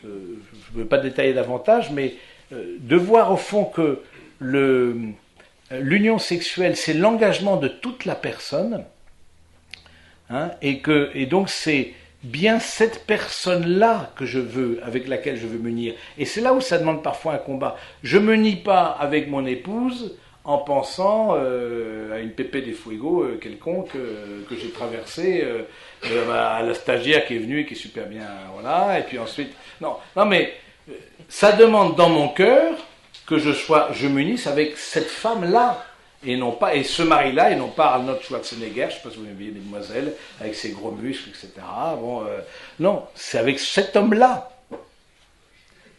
S1: je ne veux pas détailler davantage, mais de voir au fond que l'union sexuelle, c'est l'engagement de toute la personne, et donc c'est bien cette personne-là que je veux, avec laquelle je veux m'unir. Et c'est là où ça demande parfois un combat. Je ne me nie pas avec mon épouse en pensant à une pépé des fuego quelconque que j'ai traversée, à la stagiaire qui est venue et qui est super bien, voilà, et puis ensuite... Non, mais ça demande dans mon cœur que je m'unisse avec cette femme-là, Et non pas, et ce mari-là, et non pas Arnold Schwarzenegger, je ne sais pas si vous m'aimez, mesdemoiselles, avec ses gros muscles, etc. Bon, non, c'est avec cet homme-là.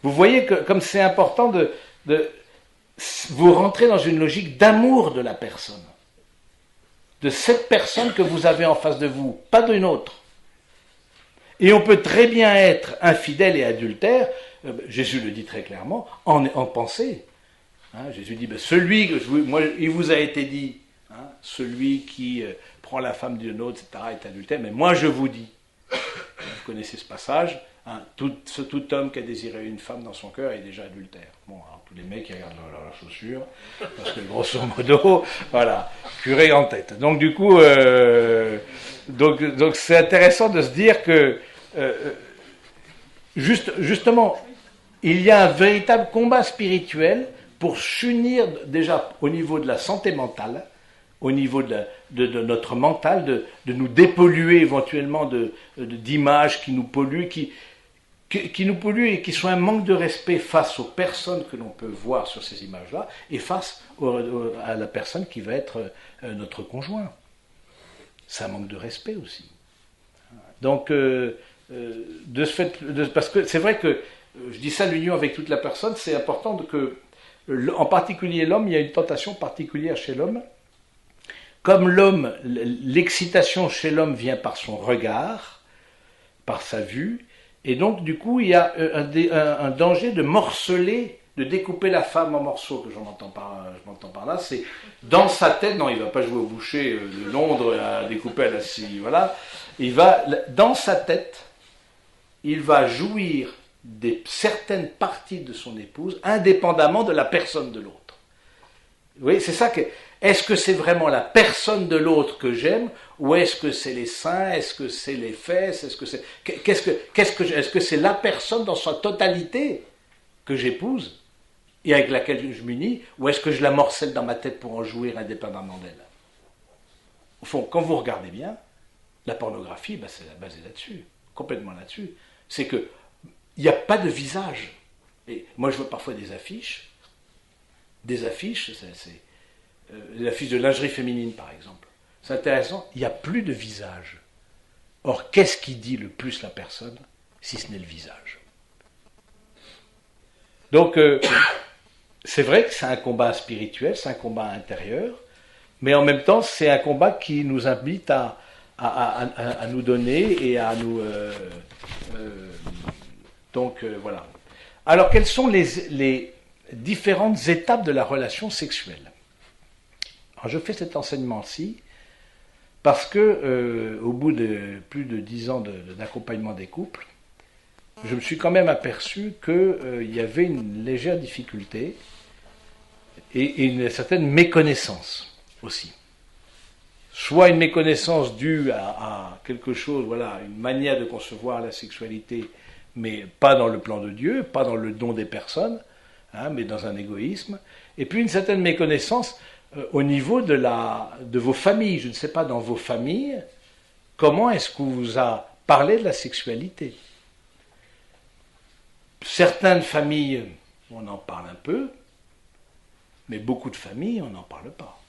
S1: Vous voyez que comme c'est important de vous rentrer dans une logique d'amour de la personne, de cette personne que vous avez en face de vous, pas d'une autre. Et on peut très bien être infidèle et adultère, Jésus le dit très clairement, en pensée. Hein, Jésus dit, ben, celui que moi, il vous a été dit, hein, celui qui prend la femme d'une autre, etc., est adultère, mais moi je vous dis, vous connaissez ce passage, hein, tout homme qui a désiré une femme dans son cœur est déjà adultère. Bon, alors tous les mecs qui regardent leurs chaussures, parce que grosso modo, voilà, curé en tête. Donc du coup, donc c'est intéressant de se dire que, justement, il y a un véritable combat spirituel pour s'unir déjà au niveau de la santé mentale, au niveau de notre mental, de nous dépolluer éventuellement d'images qui nous polluent, qui nous polluent et qui sont un manque de respect face aux personnes que l'on peut voir sur ces images-là et face à la personne qui va être notre conjoint. C'est un manque de respect aussi. Donc, de ce fait, parce que c'est vrai que, je dis ça, l'union avec toute la personne, c'est important que, en particulier l'homme, il y a une tentation particulière chez l'homme. Comme l'homme, l'excitation chez l'homme vient par son regard, par sa vue, et donc du coup il y a un danger de morceler, de découper la femme en morceaux, que je m'entends par là, c'est dans sa tête, non, il ne va pas jouer au boucher de Londres à découper à la scie, voilà, dans sa tête, il va jouir de certaines parties de son épouse, indépendamment de la personne de l'autre. Vous voyez, c'est ça que... Est-ce que c'est vraiment la personne de l'autre que j'aime, ou est-ce que c'est les seins, est-ce que c'est les fesses, est-ce que c'est la personne dans sa totalité que j'épouse et avec laquelle je m'unis, ou est-ce que je la morcelle dans ma tête pour en jouir indépendamment d'elle? Au fond, quand vous regardez bien, la pornographie, c'est basé là-dessus, complètement là-dessus. C'est que il n'y a pas de visage. Et moi, je vois parfois des affiches, c'est l'affiche de lingerie féminine, par exemple. C'est intéressant, il n'y a plus de visage. Or, qu'est-ce qui dit le plus la personne, si ce n'est le visage? Donc, c'est vrai que c'est un combat spirituel, c'est un combat intérieur, mais en même temps, c'est un combat qui nous invite à nous donner et à nous... voilà. Alors, quelles sont les différentes étapes de la relation sexuelle? Alors, je fais cet enseignement-ci parce que, au bout de plus de 10 ans d'accompagnement des couples, je me suis quand même aperçu qu'il y avait une légère difficulté et une certaine méconnaissance aussi. Soit une méconnaissance due à quelque chose, voilà, une manière de concevoir la sexualité, mais pas dans le plan de Dieu, pas dans le don des personnes, hein, mais dans un égoïsme. Et puis une certaine méconnaissance au niveau de vos familles. Je ne sais pas, dans vos familles, comment est-ce qu'on vous a parlé de la sexualité? Certaines familles, on en parle un peu, mais beaucoup de familles, on n'en parle pas.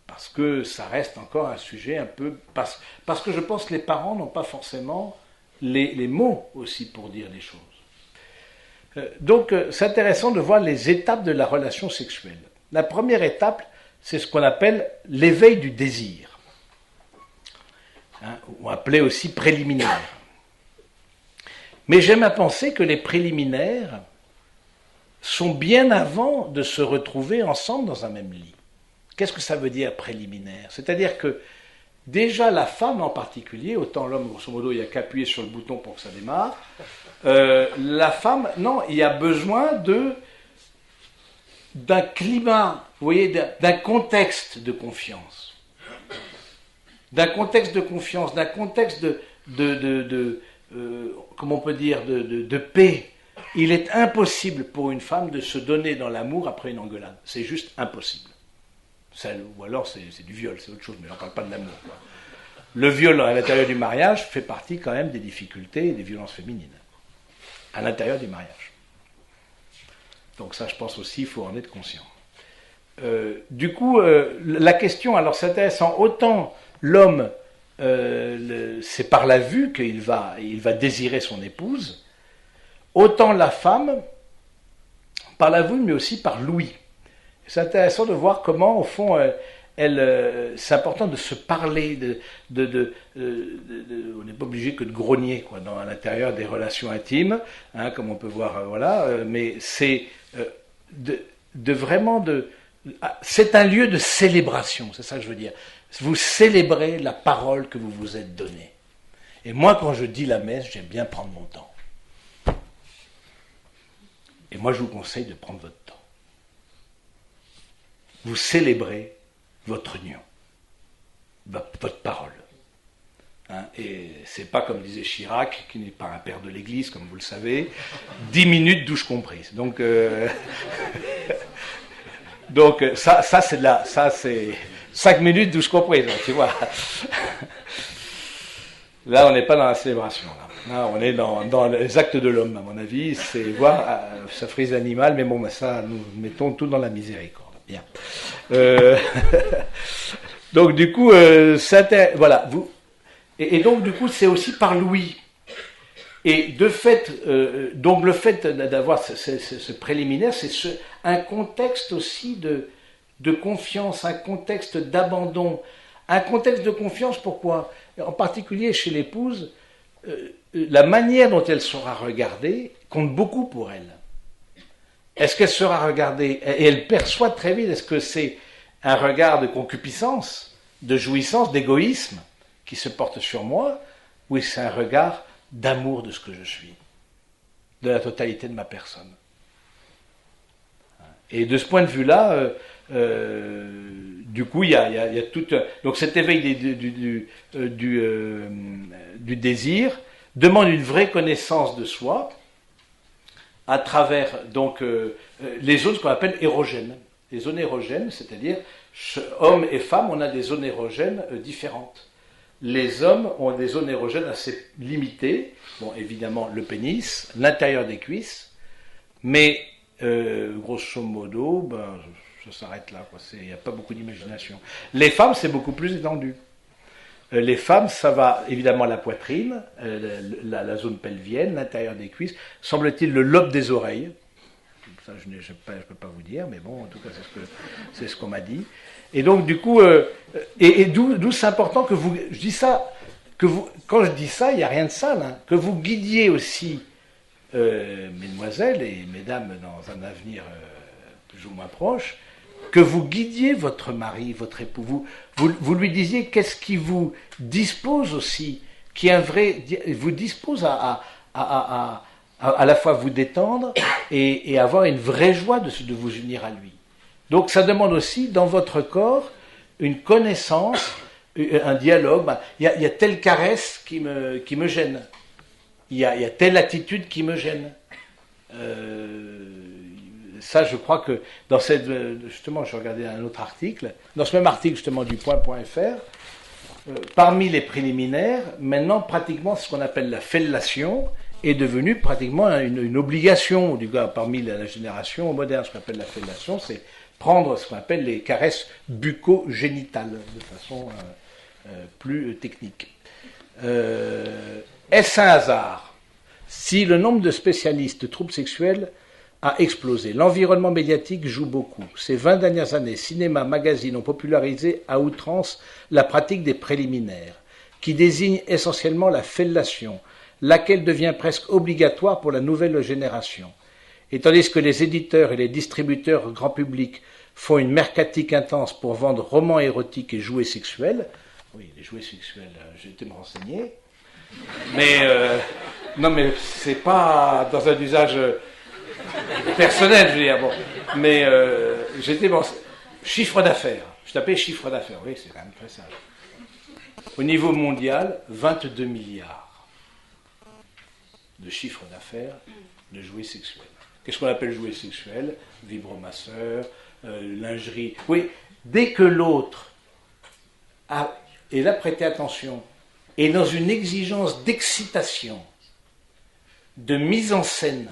S1: Parce que ça reste encore un sujet un peu... Parce que je pense que les parents n'ont pas forcément les mots aussi pour dire les choses. Donc, c'est intéressant de voir les étapes de la relation sexuelle. La première étape, c'est ce qu'on appelle l'éveil du désir, hein, ou appelé aussi préliminaire. Mais j'aime à penser que les préliminaires sont bien avant de se retrouver ensemble dans un même lit. Qu'est-ce que ça veut dire préliminaire? C'est-à-dire que déjà la femme en particulier, autant l'homme grosso modo il n'y a qu'à appuyer sur le bouton pour que ça démarre, la femme, non, il y a besoin d'un climat, vous voyez, d'un contexte de confiance. D'un contexte de confiance, d'un contexte comment on peut dire, de paix. Il est impossible pour une femme de se donner dans l'amour après une engueulade. C'est juste impossible. Ou alors c'est du viol, c'est autre chose, mais on ne parle pas de l'amour. Le viol à l'intérieur du mariage fait partie quand même des difficultés et des violences féminines. À l'intérieur du mariage. Donc ça, je pense aussi, il faut en être conscient. Du coup, la question, alors c'est intéressant, autant l'homme, c'est par la vue qu'il va désirer son épouse, autant la femme, par la vue, mais aussi par l'ouïe. C'est intéressant de voir comment, au fond, c'est important de se parler, on n'est pas obligé que de grogner quoi, à l'intérieur des relations intimes, hein, comme on peut voir, voilà, mais c'est vraiment c'est un lieu de célébration, c'est ça que je veux dire. Vous célébrez la parole que vous vous êtes donnée. Et moi, quand je dis la messe, j'aime bien prendre mon temps. Et moi, je vous conseille de prendre votre temps. Vous célébrez votre union, votre parole. Hein, et c'est pas comme disait Chirac, qui n'est pas un père de l'Église, comme vous le savez, 10 minutes douche comprise. Donc, donc ça c'est 5 minutes douche comprise, tu vois. Là, on n'est pas dans la célébration. Là, on est dans les actes de l'homme, à mon avis. C'est voir sa frise animale, mais bon, ça, nous mettons tout dans la miséricorde. Bien. Donc, du coup, voilà. Et donc, du coup, c'est aussi par l'ouïe. Et de fait, donc le fait d'avoir ce préliminaire, c'est un contexte aussi de confiance, un contexte d'abandon, un contexte de confiance. Pourquoi ? En particulier chez l'épouse, la manière dont elle sera regardée compte beaucoup pour elle. Est-ce qu'elle sera regardée, et elle perçoit très vite, est-ce que c'est un regard de concupiscence, de jouissance, d'égoïsme qui se porte sur moi, ou est-ce que c'est un regard d'amour de ce que je suis, de la totalité de ma personne. Et de ce point de vue-là, du coup, il y a tout donc cet éveil du désir demande une vraie connaissance de soi à travers donc les zones qu'on appelle érogènes. Les zones érogènes, c'est-à-dire hommes et femmes, on a des zones érogènes différentes. Les hommes ont des zones érogènes assez limitées. Bon, évidemment, le pénis, l'intérieur des cuisses, mais grosso modo, ça s'arrête là. Il n'y a pas beaucoup d'imagination. Les femmes, c'est beaucoup plus étendu. Les femmes, ça va évidemment la poitrine, la zone pelvienne, l'intérieur des cuisses, semble-t-il le lobe des oreilles. Ça, je ne peux pas vous dire, mais bon, en tout cas, c'est ce qu'on m'a dit. Et donc, du coup, d'où c'est important que vous, je dis ça, quand je dis ça, il n'y a rien de sale, hein, que vous guidiez aussi, mesdemoiselles et mesdames, dans un avenir plus ou moins proche, que vous guidiez votre mari, votre époux, vous lui disiez qu'est-ce qui vous dispose aussi, qui est un vrai, vous dispose à la fois vous détendre et avoir une vraie joie de vous unir à lui. Donc ça demande aussi dans votre corps une connaissance, un dialogue. Il y a telle caresse qui me gêne. Il y a telle attitude qui me gêne. Ça, je crois que dans justement, je regardais un autre article, dans ce même article justement du point.fr, parmi les préliminaires, maintenant pratiquement ce qu'on appelle la fellation est devenu pratiquement une obligation, du gars parmi la génération moderne. Ce qu'on appelle la fellation, c'est prendre ce qu'on appelle les caresses bucco-génitales de façon plus technique. Est-ce un hasard si le nombre de spécialistes de troubles sexuels a explosé? L'environnement médiatique joue beaucoup. Ces 20 dernières années, cinéma, magazines ont popularisé à outrance la pratique des préliminaires, qui désigne essentiellement la fellation, laquelle devient presque obligatoire pour la nouvelle génération. Et tandis que les éditeurs et les distributeurs grand public font une mercatique intense pour vendre romans érotiques et jouets sexuels, oui, les jouets sexuels, j'ai été me renseigner, mais non, mais c'est pas dans un usage personnel, je veux dire, bon, mais j'ai été chiffre d'affaires, je tapais chiffre d'affaires, oui, c'est quand même très sage. Au niveau mondial, 22 milliards de chiffre d'affaires de jouets sexuels. Qu'est-ce qu'on appelle jouets sexuels? Vibromasseur, lingerie. Oui, dès que l'autre et là prêtez attention, est dans une exigence d'excitation, de mise en scène,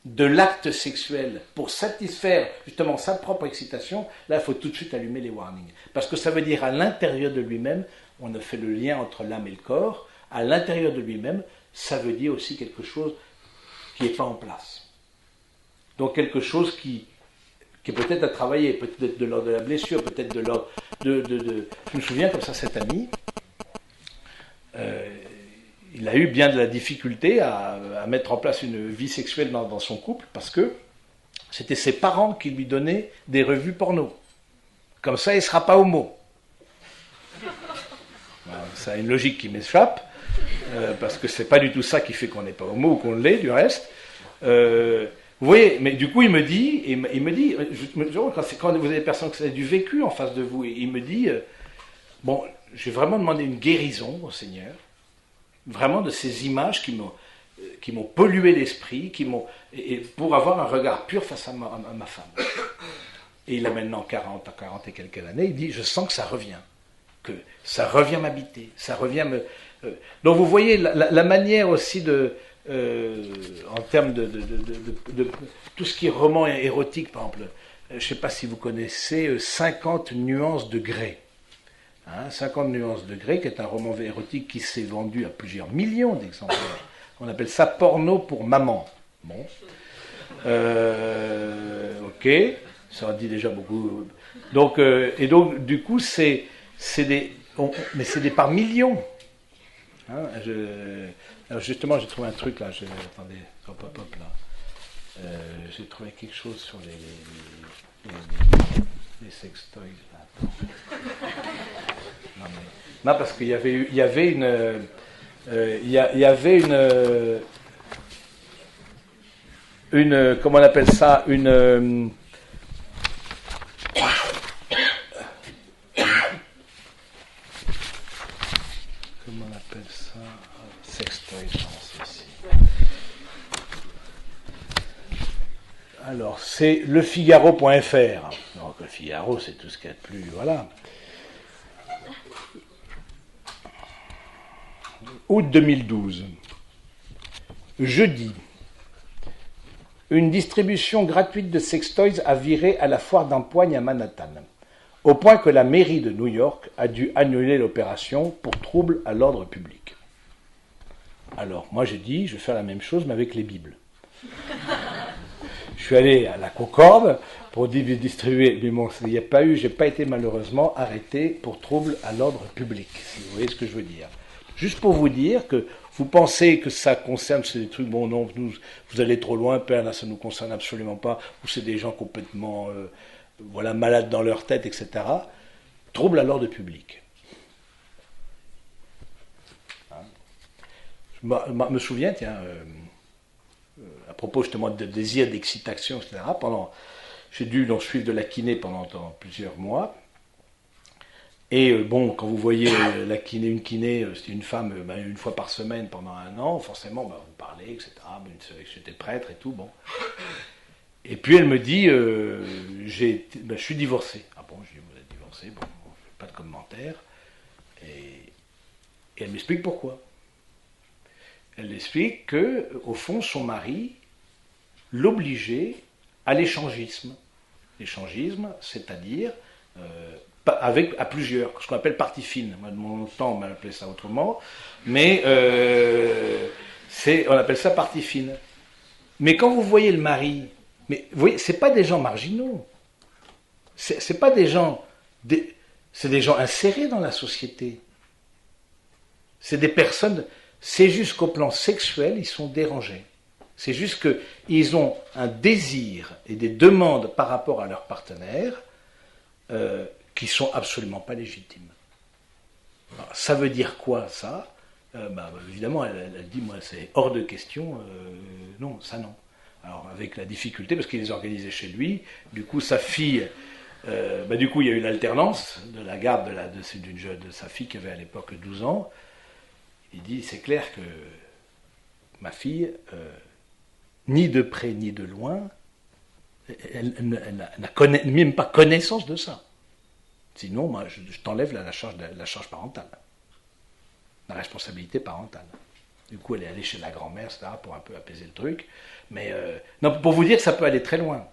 S1: de l'acte sexuel pour satisfaire justement sa propre excitation, là il faut tout de suite allumer les warnings. Parce que ça veut dire à l'intérieur de lui-même, on a fait le lien entre l'âme et le corps, à l'intérieur de lui-même, ça veut dire aussi quelque chose qui n'est pas en place. Donc quelque chose qui est peut-être à travailler, peut-être de l'ordre de la blessure, peut-être de l'ordre de... Je me souviens comme ça, cet ami, il a eu bien de la difficulté à mettre en place une vie sexuelle dans son couple, parce que c'était ses parents qui lui donnaient des revues porno. Comme ça, il ne sera pas homo. Ça a une logique qui m'échappe, parce que c'est pas du tout ça qui fait qu'on n'est pas homo ou qu'on l'est, du reste. Vous voyez, mais du coup, il me dit, quand vous avez des personnes qui ont du vécu en face de vous, il me dit, bon, j'ai vraiment demandé une guérison au Seigneur, vraiment de ces images qui m'ont pollué l'esprit, et pour avoir un regard pur face à ma femme. Et il a maintenant 40 et quelques années, il dit, je sens que ça revient m'habiter, ça revient me... Donc vous voyez, la manière aussi en termes de tout ce qui est roman érotique, par exemple, je ne sais pas si vous connaissez 50 nuances de Grey. 50 nuances de Grey, qui est un roman érotique qui s'est vendu à plusieurs millions d'exemplaires. On appelle ça porno pour maman. Bon. Ok, ça en dit déjà beaucoup. Donc, et donc, du coup, c'est des par millions. Alors justement, j'ai trouvé un truc là. Attendez, hop, là. J'ai trouvé quelque chose sur les sextoys. Non, parce qu'il y avait une comment on appelle ça, comment on appelle ça, sextoy, ici. Alors, c'est lefigaro.fr. Donc, le Figaro, c'est tout ce qu'il y a de plus, voilà. Août 2012. Jeudi. Une distribution gratuite de sextoys a viré à la foire d'empoigne à Manhattan, au point que la mairie de New York a dû annuler l'opération pour trouble à l'ordre public. Alors, moi j'ai dit, je vais faire la même chose, mais avec les Bibles. Je suis allé à la Concorde pour distribuer, mais bon, il n'y a pas eu, j'ai pas été malheureusement arrêté pour trouble à l'ordre public, si vous voyez ce que je veux dire. Juste pour vous dire que vous pensez que ça concerne, c'est des trucs, bon non, vous allez trop loin, Père, là ça ne nous concerne absolument pas, ou c'est des gens complètement malades dans leur tête, etc. Trouble à l'ordre public. Je me souviens, tiens, à propos justement de désir, d'excitation, etc., j'ai dû donc suivre de la kiné pendant plusieurs mois. Et bon, quand vous voyez une kiné, c'était une femme une fois par semaine pendant 1 an, forcément, vous parlez, etc. J'étais prêtre et tout, bon. Et puis elle me dit, je suis divorcé. Ah bon, je dis, vous êtes divorcé, bon, pas de commentaire. Et elle m'explique pourquoi. Elle explique que, au fond, son mari l'obligeait à l'échangisme. L'échangisme, c'est-à-dire à plusieurs, ce qu'on appelle partie fine. Moi, de mon temps, on m'a appelé ça autrement, mais on appelle ça partie fine. Mais quand vous voyez le mari, mais vous voyez, c'est pas des gens marginaux, c'est pas des gens, c'est des gens insérés dans la société. C'est des personnes, c'est juste qu'au plan sexuel, ils sont dérangés. C'est juste qu'ils ont un désir et des demandes par rapport à leur partenaire qui ne sont absolument pas légitimes. Alors, ça veut dire quoi, ça évidemment, elle dit, moi, c'est hors de question, non, ça non. Alors, avec la difficulté, parce qu'il les organisait chez lui, du coup, sa fille, du coup, il y a eu l'alternance de la garde de sa fille qui avait à l'époque 12 ans. Il dit, c'est clair que ma fille, ni de près ni de loin, elle n'a même pas connaissance de ça. Sinon, moi, je t'enlève la charge parentale, la responsabilité parentale. Du coup, elle est allée chez la grand-mère, etc., pour un peu apaiser le truc. Mais non, pour vous dire que ça peut aller très loin.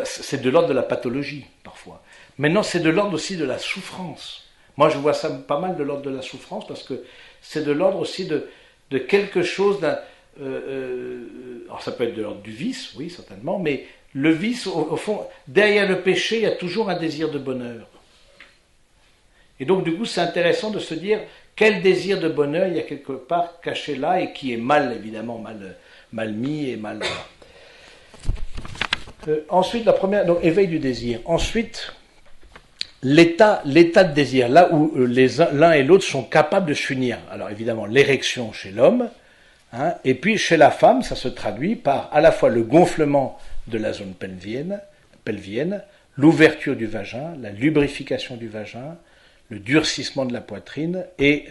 S1: C'est de l'ordre de la pathologie, parfois. Maintenant, c'est de l'ordre aussi de la souffrance. Moi, je vois ça pas mal de l'ordre de la souffrance, parce que c'est de l'ordre aussi de quelque chose d'un... alors, ça peut être de l'ordre du vice, oui, certainement, mais le vice, au fond, derrière le péché, il y a toujours un désir de bonheur. Et donc, du coup, c'est intéressant de se dire quel désir de bonheur il y a quelque part caché là, et qui est mal, évidemment, mal mis et mal... ensuite, la première, donc éveil du désir. Ensuite, l'état de désir, là où l'un et l'autre sont capables de s'unir. Alors évidemment, l'érection chez l'homme, hein, et puis chez la femme, ça se traduit par à la fois le gonflement de la zone pelvienne, l'ouverture du vagin, la lubrification du vagin, le durcissement de la poitrine, et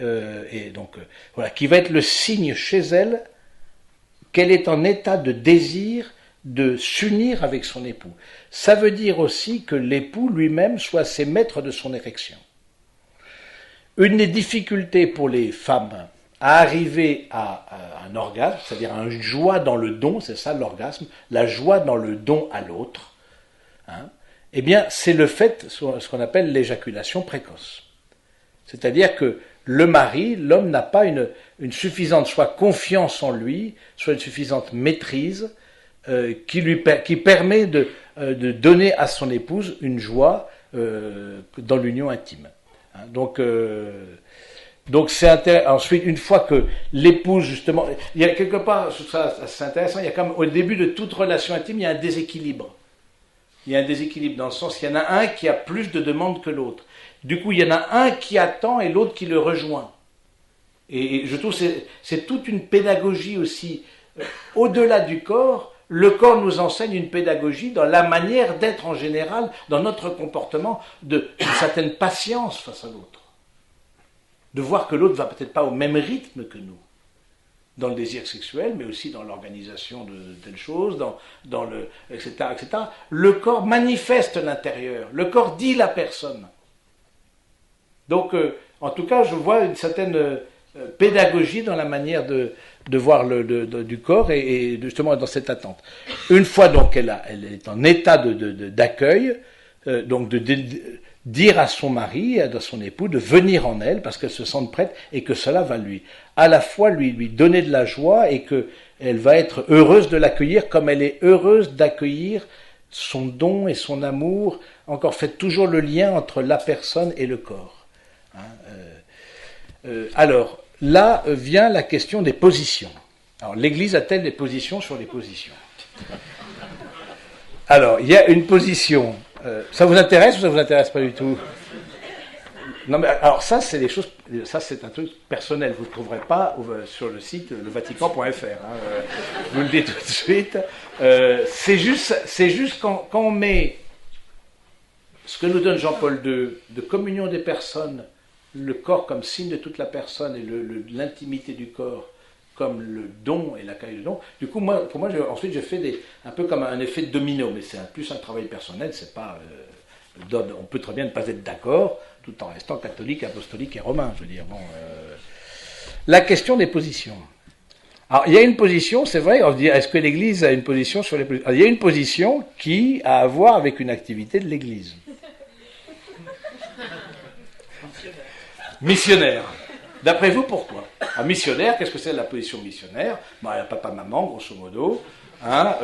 S1: donc voilà, qui va être le signe chez elle qu'elle est en état de désir de s'unir avec son époux. Ça veut dire aussi que l'époux lui-même soit assez maître de son érection. Une des difficultés pour les femmes à arriver à un orgasme, c'est-à-dire une joie dans le don, c'est ça l'orgasme, la joie dans le don à l'autre, hein, eh bien c'est le fait, ce qu'on appelle l'éjaculation précoce. C'est-à-dire que le mari, l'homme n'a pas une suffisante soit confiance en lui, soit une suffisante maîtrise, qui permet de donner à son épouse une joie dans l'union intime. Hein, donc c'est intéressant. Ensuite, une fois que l'épouse, justement, il y a quelque part, ça c'est intéressant, il y a quand même, au début de toute relation intime, il y a un déséquilibre. Il y a un déséquilibre dans le sens qu'il y en a un qui a plus de demandes que l'autre. Du coup, il y en a un qui attend et l'autre qui le rejoint. Et je trouve que c'est toute une pédagogie aussi, au-delà du corps. Le corps nous enseigne une pédagogie dans la manière d'être en général, dans notre comportement, d'une certaine patience face à l'autre. De voir que l'autre ne va peut-être pas au même rythme que nous, dans le désir sexuel, mais aussi dans l'organisation de telles choses, dans le, etc., etc. Le corps manifeste l'intérieur, le corps dit la personne. Donc, en tout cas, je vois une certaine pédagogie dans la manière de voir du corps et justement dans cette attente. Une fois donc elle est en état d'accueil, donc de dire à son mari, à son époux, de venir en elle parce qu'elle se sente prête et que cela va à la fois lui donner de la joie et qu'elle va être heureuse de l'accueillir comme elle est heureuse d'accueillir son don et son amour. Encore, faites toujours le lien entre la personne et le corps. Hein, alors, là vient la question des positions. Alors, l'Église a-t-elle des positions sur les positions? Alors, il y a une position. Ça vous intéresse ou ça vous intéresse pas du tout? Non, mais alors ça, c'est des choses. Ça, c'est un truc personnel. Vous ne le trouverez pas sur le site levatican.fr. Hein, je vous le dis tout de suite. C'est juste quand on met ce que nous donne Jean-Paul II de communion des personnes, le corps comme signe de toute la personne et l'intimité du corps comme le don et l'accueil du don. Du coup, pour moi, ensuite, j'ai fait un peu comme un effet de domino, mais c'est plus un travail personnel, c'est pas... on peut très bien ne pas être d'accord, tout en restant catholique, apostolique et romain, je veux dire. Bon, la question des positions. Alors, il y a une position, c'est vrai, on se dit, est-ce que l'Église a une position sur les positions? Alors, il y a une position qui a à voir avec une activité de l'Église. Missionnaire. D'après vous, pourquoi? Un missionnaire, qu'est-ce que c'est la position missionnaire? Papa-maman, grosso modo. Hein,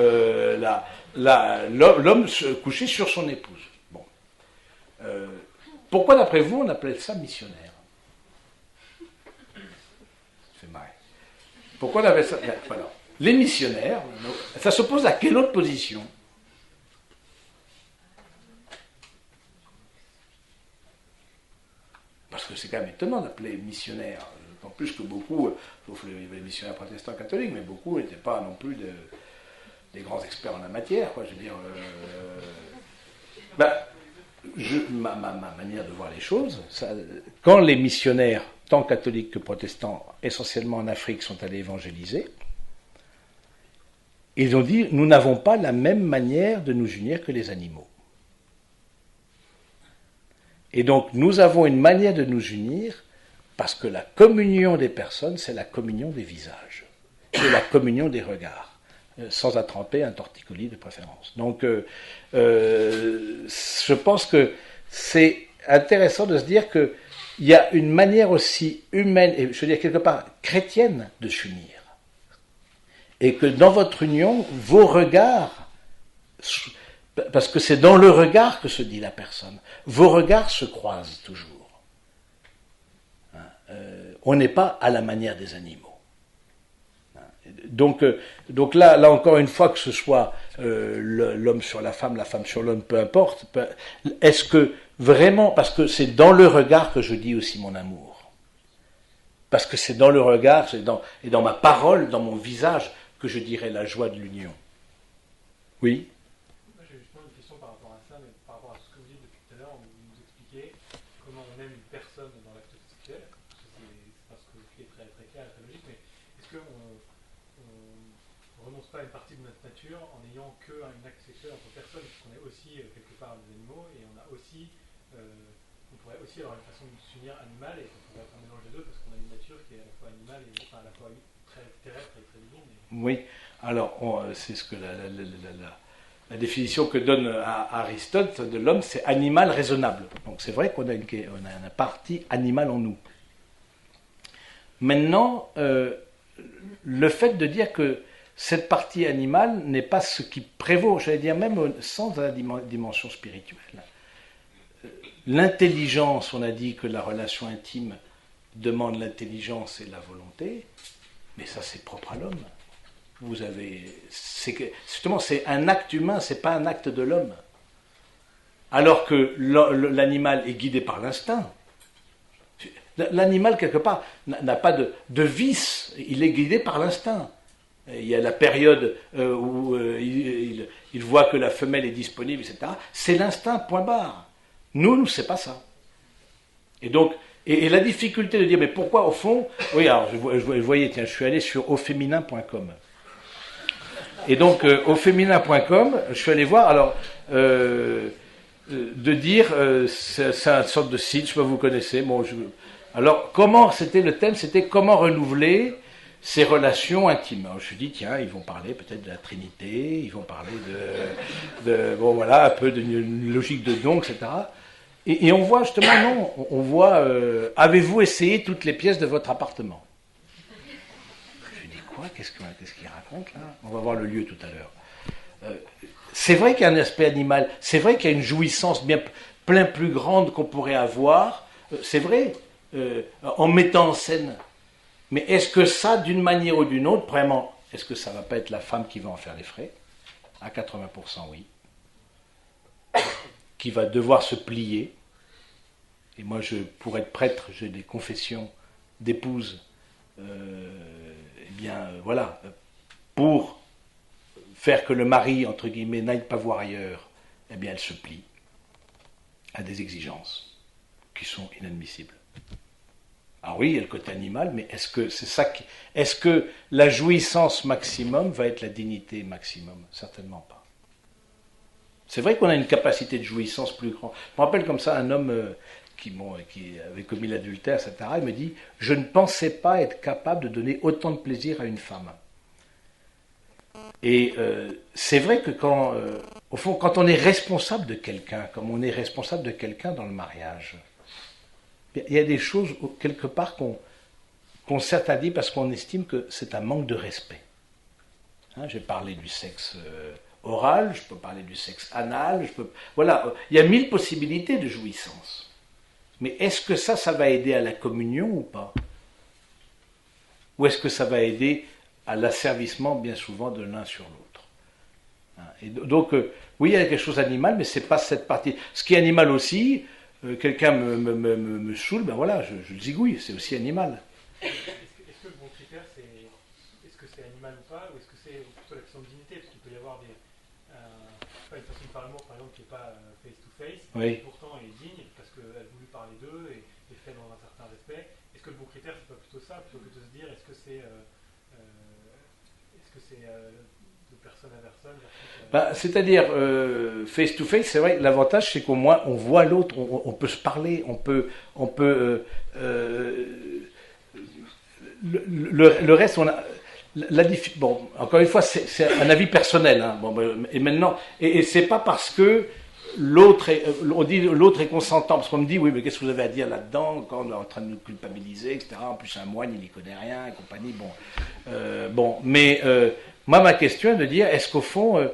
S1: l'homme couché sur son épouse. Bon. Pourquoi, d'après vous, on appelle ça missionnaire? C'est marrant. Pourquoi on appelle ça? Voilà. Les missionnaires, ça s'oppose à quelle autre position? Parce que c'est quand même étonnant d'appeler missionnaire. En plus que beaucoup, sauf les missionnaires protestants catholiques, mais beaucoup n'étaient pas non plus des grands experts en la matière. Quoi. Je veux dire, ma manière de voir les choses, quand les missionnaires, tant catholiques que protestants, essentiellement en Afrique, sont allés évangéliser, ils ont dit, nous n'avons pas la même manière de nous unir que les animaux. Et donc, nous avons une manière de nous unir Parce que la communion des personnes, c'est la communion des visages, c'est la communion des regards, sans attraper un torticolis de préférence. Donc, je pense que c'est intéressant de se dire qu'il y a une manière aussi humaine, et je veux dire quelque part chrétienne, de s'unir. Et que dans votre union, vos regards, parce que c'est dans le regard que se dit la personne, vos regards se croisent toujours. On n'est pas à la manière des animaux. Donc là encore une fois, que ce soit l'homme sur la femme sur l'homme, peu importe, est-ce que vraiment, parce que c'est dans le regard que je dis aussi mon amour, parce que c'est dans le regard, et dans ma parole, dans mon visage, que je dirai la joie de l'union. Oui.
S3: Moi, j'ai justement une question par rapport à ça, mais par rapport à ce que vous dites depuis tout à l'heure, vous nous expliquez comment on aime une personne dans l'acte sexuel, parce que c'est très, très clair et très logique, mais est-ce qu'on ne renonce pas à une partie de notre nature en n'ayant qu'un acte sexuel entre personnes, puisqu'on est aussi quelque part des animaux, et on pourrait aussi avoir une façon de s'unir animale, et qu'on pourrait faire un mélange des deux, parce qu'on a une nature qui est à la fois animale et à la fois très terrestre et très divine.
S1: Oui, alors c'est ce que la définition que donne Aristote de l'homme, c'est animal raisonnable. Donc c'est vrai qu'on a une partie animale en nous. Maintenant, le fait de dire que cette partie animale n'est pas ce qui prévaut, j'allais dire même sans la dimension spirituelle. L'intelligence, on a dit que la relation intime demande l'intelligence et la volonté, mais ça c'est propre à l'homme. Justement, c'est un acte humain, c'est pas un acte de l'homme. Alors que l'animal est guidé par l'instinct. L'animal, quelque part, n'a pas de vice, il est guidé par l'instinct. Il y a la période où il voit que la femelle est disponible, etc. C'est l'instinct, point barre. Nous, c'est pas ça. Et donc, et la difficulté de dire, mais pourquoi au fond, oui, alors, je voyais, tiens, je suis allé sur auféminin.com. Et donc, auféminin.com, je suis allé voir, alors, de dire, c'est une sorte de site, je sais pas si vous connaissez, bon, alors, le thème, c'était comment renouveler ses relations intimes. Alors, je me suis dit, tiens, ils vont parler peut-être de la Trinité, ils vont parler bon voilà, un peu d'une logique de don, etc. Et on voit justement, non, on voit, avez-vous essayé toutes les pièces de votre appartement? Je me dis, quoi? Qu'est-ce qu'il raconte là? On va voir le lieu tout à l'heure. C'est vrai qu'il y a un aspect animal, c'est vrai qu'il y a une jouissance bien plus grande qu'on pourrait avoir, c'est vrai, en mettant en scène. Mais est-ce que ça, d'une manière ou d'une autre, vraiment, est-ce que ça ne va pas être la femme qui va en faire les frais? À 80%, oui. Qui va devoir se plier. Et moi, pour être prêtre, j'ai des confessions d'épouses, voilà, pour faire que le mari, entre guillemets, n'aille pas voir ailleurs, eh bien, elle se plie à des exigences qui sont inadmissibles. Ah oui, il y a le côté animal, mais est-ce que la jouissance maximum va être la dignité maximum? Certainement pas. C'est vrai qu'on a une capacité de jouissance plus grande. Je me rappelle comme ça un homme qui avait commis l'adultère, etc. Il me dit, je ne pensais pas être capable de donner autant de plaisir à une femme. Et c'est vrai que au fond, quand on est responsable de quelqu'un, comme on est responsable de quelqu'un dans le mariage, il y a des choses, quelque part, qu'on s'interdit parce qu'on estime que c'est un manque de respect. J'ai parlé du sexe oral, je peux parler du sexe anal, voilà, il y a 1000 possibilités de jouissance. Mais est-ce que ça va aider à la communion ou pas? Ou est-ce que ça va aider à l'asservissement, bien souvent, de l'un sur l'autre? Et donc, oui, il y a quelque chose d'animal, mais c'est pas cette partie. Ce qui est animal aussi, quelqu'un me saoule, ben voilà, je le zigouille, c'est aussi animal.
S3: Est-ce que le bon critère, est-ce que c'est animal ou pas, ou est-ce que c'est plutôt la question de dignité? Parce qu'il peut y avoir une personne par l'amour, par exemple, qui n'est pas face-to-face,
S1: oui.
S3: Et pourtant elle est digne, parce qu'elle a voulu parler d'eux et fait dans un certain respect. Est-ce que le bon critère, c'est pas plutôt ça, plutôt que de se dire, est-ce que c'est de personne à personne
S1: c'est-à-dire, face-to-face, c'est vrai, l'avantage, c'est qu'au moins, on voit l'autre, on peut se parler, on peut le reste, on a. Bon, encore une fois, c'est un avis personnel. Hein. Bon, et maintenant, et c'est pas parce que on dit l'autre est consentant, parce qu'on me dit oui, mais qu'est-ce que vous avez à dire là-dedans quand on est en train de nous culpabiliser, etc. En plus, un moine, il n'y connaît rien, et compagnie. Bon, mais moi, ma question est de dire, est-ce qu'au fond,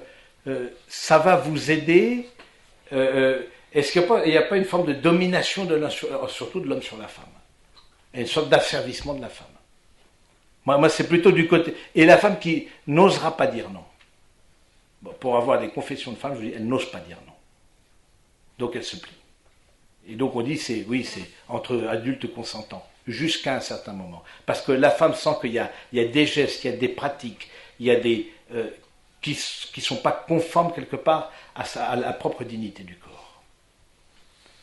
S1: ça va vous aider est-ce qu'il n'y a pas une forme de domination de surtout de l'homme sur la femme, et une sorte d'asservissement de la femme? Moi, c'est plutôt du côté. Et la femme qui n'osera pas dire non. Bon, pour avoir des confessions de femmes, je vous dis, elle n'ose pas dire non. Donc elle se plie. Et donc on dit, c'est entre adultes consentants, jusqu'à un certain moment. Parce que la femme sent qu'il y a des gestes, il y a des pratiques, il y a des qui ne sont pas conformes quelque part à la propre dignité du corps.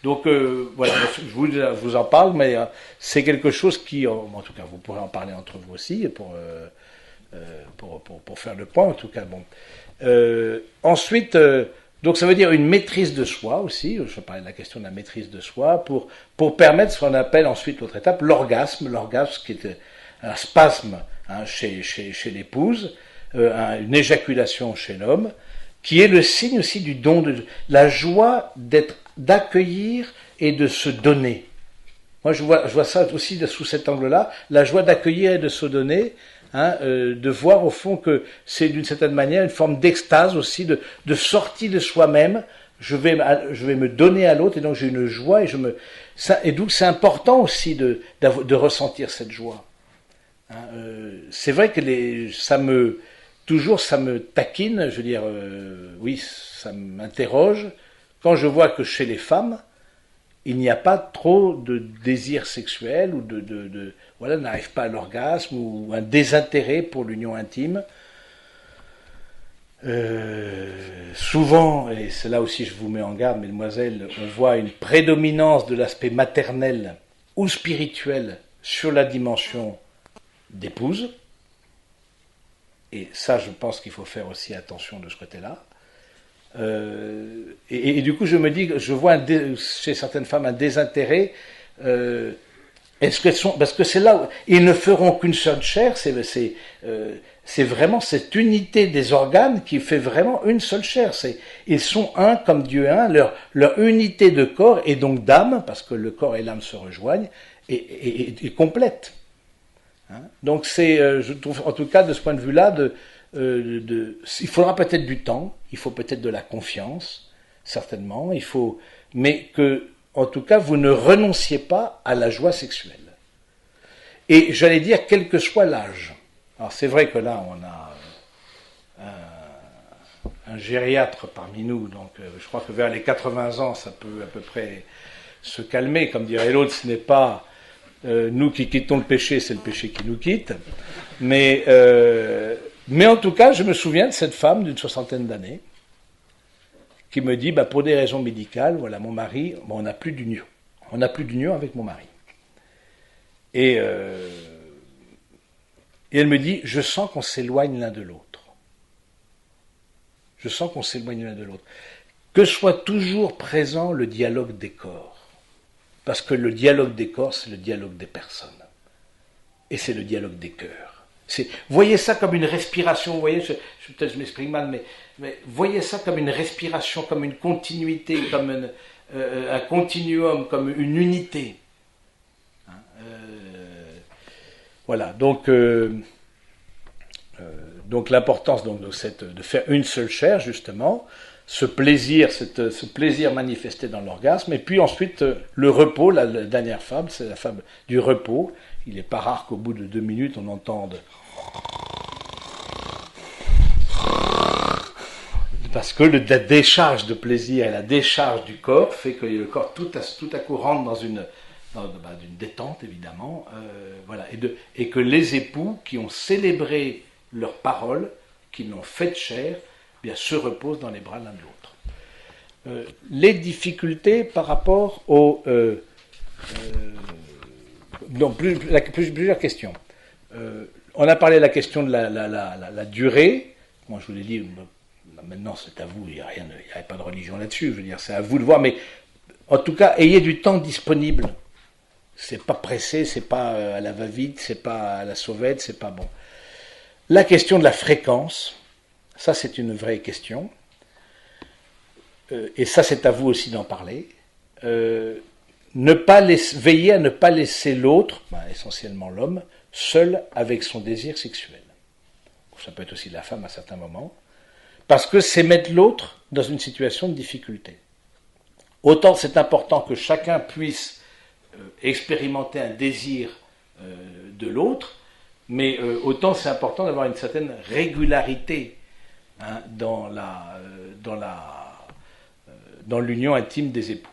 S1: Donc voilà, je vous en parle, mais c'est quelque chose qui, en tout cas, vous pourrez en parler entre vous aussi, pour faire le point, en tout cas. Bon. Ensuite, donc ça veut dire une maîtrise de soi aussi, je parlais de la question de la maîtrise de soi, pour permettre ce qu'on appelle ensuite l'autre étape, l'orgasme qui est un spasme chez l'épouse, une éjaculation chez l'homme, qui est le signe aussi du don, de la joie d'accueillir et de se donner. Moi, je vois ça aussi sous cet angle-là, la joie d'accueillir et de se donner, de voir au fond que c'est d'une certaine manière une forme d'extase aussi, de sortie de soi-même. Je vais me donner à l'autre, et donc j'ai une joie, et donc c'est important aussi de ressentir cette joie. C'est vrai que ça me taquine, je veux dire, oui, ça m'interroge, quand je vois que chez les femmes, il n'y a pas trop de désir sexuel, ou voilà, n'arrive pas à l'orgasme, ou un désintérêt pour l'union intime. Souvent, et c'est là aussi je vous mets en garde, mesdemoiselles, on voit une prédominance de l'aspect maternel ou spirituel sur la dimension d'épouse. Et ça, je pense qu'il faut faire aussi attention de ce côté-là. Et du coup, je me dis, je vois chez certaines femmes un désintérêt. Est-ce qu'elles sont, parce que c'est là où ils ne feront qu'une seule chair. C'est vraiment cette unité des organes qui fait vraiment une seule chair. Ils sont un comme Dieu est un. Leur unité de corps et donc d'âme, parce que le corps et l'âme se rejoignent, est complète. Donc je trouve, en tout cas, de ce point de vue-là, il faudra peut-être du temps, il faut peut-être de la confiance, certainement, mais que, en tout cas, vous ne renonciez pas à la joie sexuelle. Et j'allais dire, quel que soit l'âge. Alors c'est vrai que là, on a un gériatre parmi nous, donc je crois que vers les 80 ans, ça peut à peu près se calmer, comme dirait l'autre, ce n'est pas nous qui quittons le péché, c'est le péché qui nous quitte. Mais en tout cas, je me souviens de cette femme d'une 60aine d'années qui me dit, pour des raisons médicales, voilà, mon mari, on n'a plus d'union. On n'a plus d'union avec mon mari. Et elle me dit, je sens qu'on s'éloigne l'un de l'autre. Je sens qu'on s'éloigne l'un de l'autre. Que soit toujours présent le dialogue des corps. Parce que le dialogue des corps, c'est le dialogue des personnes. Et c'est le dialogue des cœurs. Voyez ça comme une respiration, vous voyez, peut-être je m'exprime mal, mais voyez ça comme une respiration, comme une continuité, comme un continuum, comme une unité. Voilà, donc l'importance de faire une seule chair, justement, ce plaisir manifesté dans l'orgasme, et puis ensuite le repos, la dernière femme, c'est la femme du repos. Il n'est pas rare qu'au bout de 2 minutes, on entende... Parce que la décharge de plaisir et la décharge du corps fait que le corps tout à coup rentre dans une détente, évidemment, voilà, et que les époux qui ont célébré leurs paroles, qui l'ont fait chair, bien, se reposent dans les bras l'un de l'autre. Les difficultés par rapport au... donc, plusieurs questions. On a parlé de la question de la durée. Moi, je vous l'ai dit, maintenant c'est à vous, il n'y a pas de religion là-dessus, je veux dire, c'est à vous de voir, mais en tout cas, ayez du temps disponible C'est pas pressé, c'est pas à la va-vite, c'est pas à la sauvette, c'est pas bon. La question de la fréquence, ça c'est une vraie question. Et ça c'est à vous aussi d'en parler. Veiller à ne pas laisser l'autre, essentiellement l'homme, seul avec son désir sexuel. Ça peut être aussi la femme à certains moments. Parce que c'est mettre l'autre dans une situation de difficulté. Autant c'est important que chacun puisse expérimenter un désir de l'autre, mais autant c'est important d'avoir une certaine régularité dans l'union intime des époux.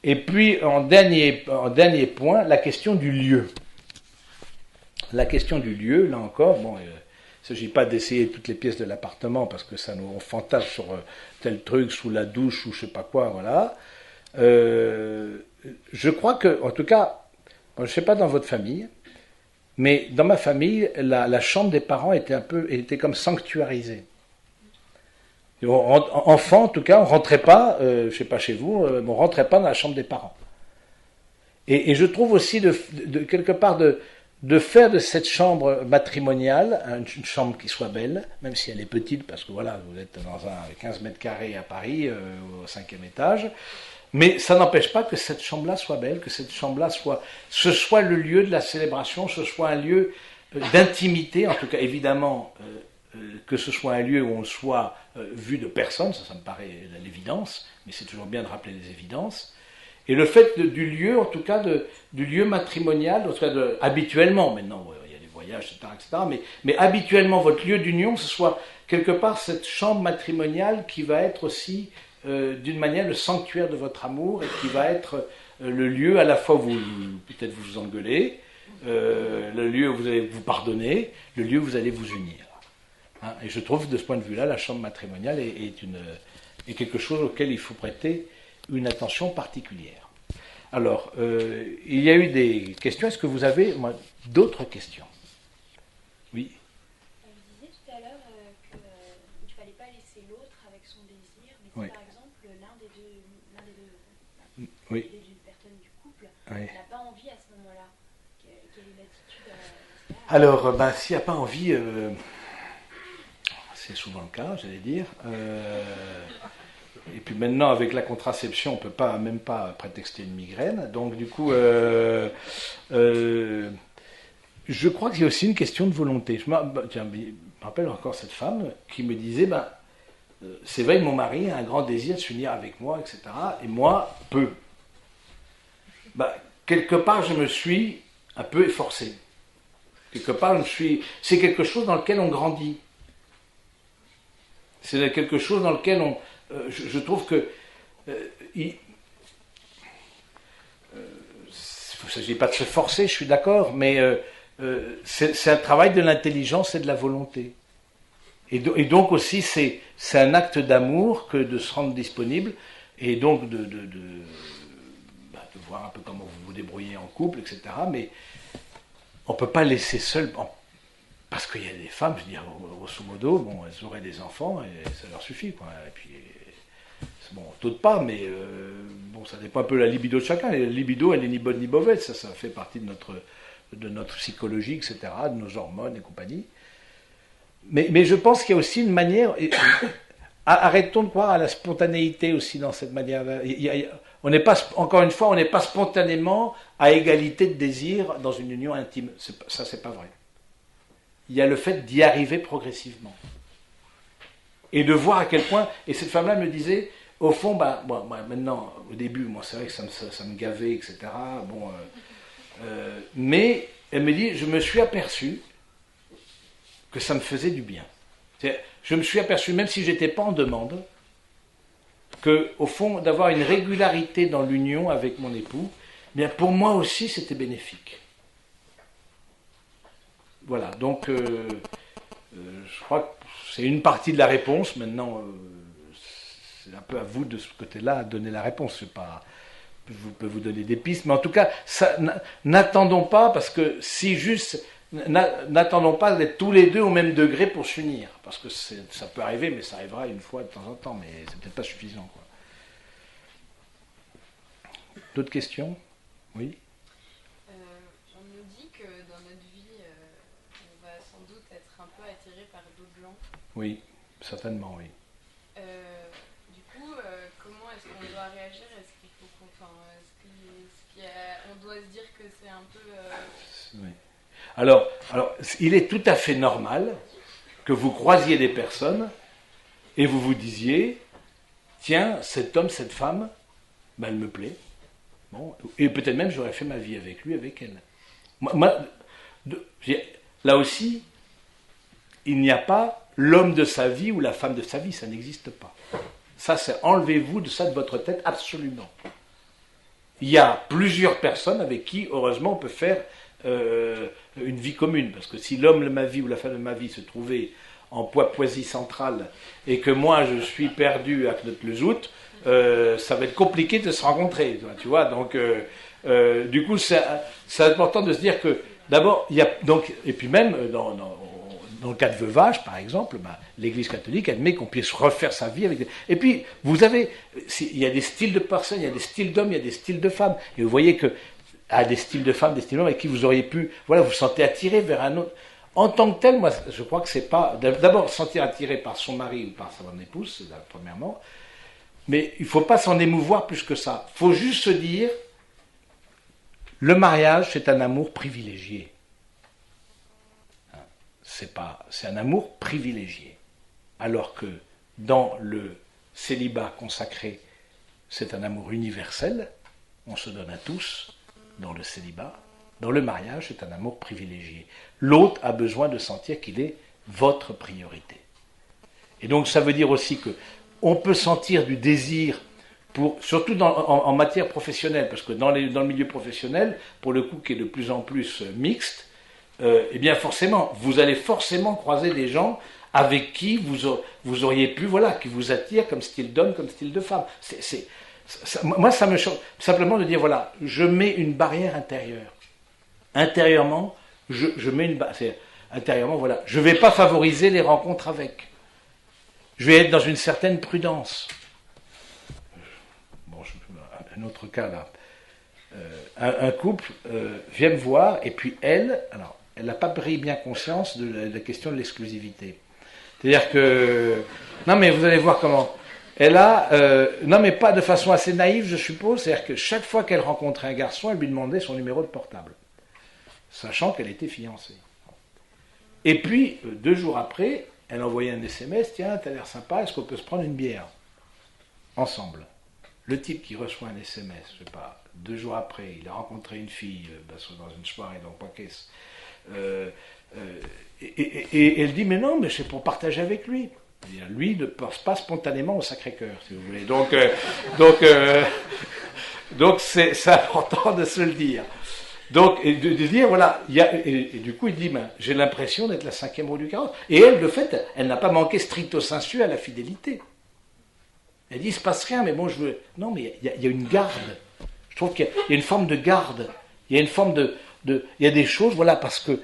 S1: Et puis, en dernier point, la question du lieu. La question du lieu, là encore, bon, il ne s'agit pas d'essayer toutes les pièces de l'appartement, parce que ça on fantasme sur tel truc, sous la douche, ou je ne sais pas quoi, voilà. Je crois que, en tout cas, je ne sais pas dans votre famille, mais dans ma famille, la chambre des parents était comme sanctuarisée. Enfant, en tout cas, on rentrait pas, je ne sais pas chez vous, on rentrait pas dans la chambre des parents. Et je trouve aussi quelque part de faire de cette chambre matrimoniale une chambre qui soit belle, même si elle est petite, parce que voilà, vous êtes dans un 15 mètres carrés à Paris, au 5e étage, mais ça n'empêche pas que cette chambre-là soit belle, que cette chambre-là ce soit le lieu de la célébration, ce soit un lieu d'intimité, en tout cas évidemment que ce soit un lieu où on soit vu de personne, ça me paraît l'évidence, mais c'est toujours bien de rappeler les évidences. Et le fait du lieu, en tout cas du lieu matrimonial, en tout cas habituellement, maintenant il y a des voyages, etc., mais habituellement votre lieu d'union, ce soit quelque part cette chambre matrimoniale qui va être aussi d'une manière le sanctuaire de votre amour et qui va être le lieu à la fois où peut-être vous engueulez, le lieu où vous allez vous pardonner, le lieu où vous allez vous unir. Et je trouve de ce point de vue-là, la chambre matrimoniale est quelque chose auquel il faut prêter une attention particulière. Alors, il y a eu des questions. Est-ce que vous avez d'autres questions? Oui.
S2: Vous disiez tout à l'heure qu'il ne fallait pas laisser l'autre avec son désir, mais si
S1: Oui.
S2: par exemple l'un des deux
S1: Oui.
S2: d'une personne du couple
S1: Oui.
S2: n'a pas envie à ce moment-là, quelle est l'attitude à ce moment-là?
S1: Alors, s'il n'y a pas envie, c'est souvent le cas, j'allais dire. Et puis maintenant, avec la contraception, on ne peut même pas prétexter une migraine. Donc du coup, je crois qu'il y a aussi une question de volonté. Je me rappelle encore cette femme qui me disait, c'est vrai que mon mari a un grand désir de s'unir avec moi, etc. Et moi, peu. Quelque part, je me suis un peu efforcé. Quelque part, c'est quelque chose dans lequel on grandit. C'est quelque chose dans lequel je trouve que il ne s'agit pas de se forcer, je suis d'accord, mais c'est un travail de l'intelligence et de la volonté. Et donc aussi, c'est un acte d'amour que de se rendre disponible, et donc de voir un peu comment vous vous débrouillez en couple, etc. Mais on ne peut pas laisser seul... Parce qu'il y a des femmes, je veux dire, grosso modo, elles auraient des enfants et ça leur suffit, quoi. Et puis, toutes pas, mais ça dépend un peu de la libido de chacun. Et la libido, elle n'est ni bonne ni mauvaise, ça fait partie de notre psychologie, etc., de nos hormones et compagnie. Mais je pense qu'il y a aussi une manière... Arrêtons de croire à la spontanéité aussi dans cette manière. On n'est pas, encore une fois, on n'est pas spontanément à égalité de désir dans une union intime. Ça, c'est pas vrai. Il y a le fait d'y arriver progressivement. Et de voir à quel point... Et cette femme-là me disait, au fond, moi, maintenant, au début, c'est vrai que ça me gavait, etc. Mais elle me dit, je me suis aperçu que ça me faisait du bien. Je me suis aperçu, même si je n'étais pas en demande, qu'au fond, d'avoir une régularité dans l'union avec mon époux, bien pour moi aussi, c'était bénéfique. Voilà, donc je crois que c'est une partie de la réponse. Maintenant, c'est un peu à vous de ce côté-là à donner la réponse. Je peux vous donner des pistes, mais en tout cas, n'attendons pas, parce que si juste... N'attendons pas d'être tous les deux au même degré pour s'unir, parce que ça peut arriver, mais ça arrivera une fois de temps en temps, mais c'est peut-être pas suffisant, quoi. D'autres questions? Oui.
S4: dans notre vie, on va sans doute être un peu attiré par d'autres gens.
S1: Oui, certainement, oui.
S4: Du coup, comment est-ce qu'on doit réagir? Est-ce qu'il faut on doit se dire que c'est un peu...
S1: Oui. Alors, il est tout à fait normal que vous croisiez des personnes et vous vous disiez, tiens, cet homme, cette femme, ben, elle me plaît. Bon, et peut-être même j'aurais fait ma vie avec lui, avec elle. Là aussi, il n'y a pas l'homme de sa vie ou la femme de sa vie, ça n'existe pas. Ça, c'est enlevez-vous de ça de votre tête, absolument. Il y a plusieurs personnes avec qui, heureusement, on peut faire une vie commune. Parce que si l'homme de ma vie ou la femme de ma vie se trouvait en Papouasie centrale et que moi, je suis perdu à Knut-le-Zout, ça va être compliqué de se rencontrer. Tu vois, donc, du coup, c'est important de se dire que, d'abord, il y a... Donc, et puis même, dans le cas de veuvage, par exemple, l'Église catholique admet qu'on puisse refaire sa vie avec... Et puis, vous avez... Il y a des styles de personnes, il y a des styles d'hommes, il y a des styles de femmes. Et vous voyez que des styles de femmes, des styles d'hommes avec qui vous auriez pu... Voilà, vous vous sentez attiré vers un autre. En tant que tel, moi, je crois que c'est pas... D'abord, se sentir attiré par son mari ou par sa bonne épouse, c'est premièrement. Mais il ne faut pas s'en émouvoir plus que ça. Il faut juste se dire, le mariage, c'est un amour privilégié. C'est un amour privilégié. Alors que dans le célibat consacré, c'est un amour universel, on se donne à tous dans le célibat. Dans le mariage, c'est un amour privilégié. L'autre a besoin de sentir qu'il est votre priorité. Et donc ça veut dire aussi que on peut sentir du désir, surtout en matière professionnelle, parce que dans le milieu professionnel, pour le coup qui est de plus en plus mixte, eh bien forcément, vous allez forcément croiser des gens avec qui vous auriez pu, voilà, qui vous attirent comme style d'homme, comme style de femme. Moi, ça me choque simplement de dire, voilà, je mets une barrière intérieure. Intérieurement, je mets une barrière. Intérieurement, voilà, je ne vais pas favoriser les rencontres avec. Je vais être dans une certaine prudence. Bon, un autre cas là. Un couple vient me voir, et puis elle n'a pas pris bien conscience de la question de l'exclusivité. C'est-à-dire que... Non, mais vous allez voir comment... Elle a... non, mais pas de façon assez naïve, je suppose. C'est-à-dire que chaque fois qu'elle rencontrait un garçon, elle lui demandait son numéro de portable, sachant qu'elle était fiancée. Et puis, 2 jours après, elle envoyait un SMS, tiens, t'as l'air sympa, est-ce qu'on peut se prendre une bière ensemble? Le type qui reçoit un SMS, je sais pas, 2 jours après, il a rencontré une fille dans une soirée dans Poitiers, et elle dit, mais non, mais c'est pour partager avec lui. Lui ne pense pas spontanément au Sacré-Cœur, si vous voulez. Donc c'est important de se le dire. Donc, et de dire, voilà, et du coup, il dit, j'ai l'impression d'être la 5e roue du carrosse. Et elle, de fait, elle n'a pas manqué stricto sensu à la fidélité. Elle dit, il ne se passe rien, mais bon, je veux... Non, mais il y a une garde. Je trouve qu'il y a une forme de garde. Il y a une forme il y a des choses, voilà, parce que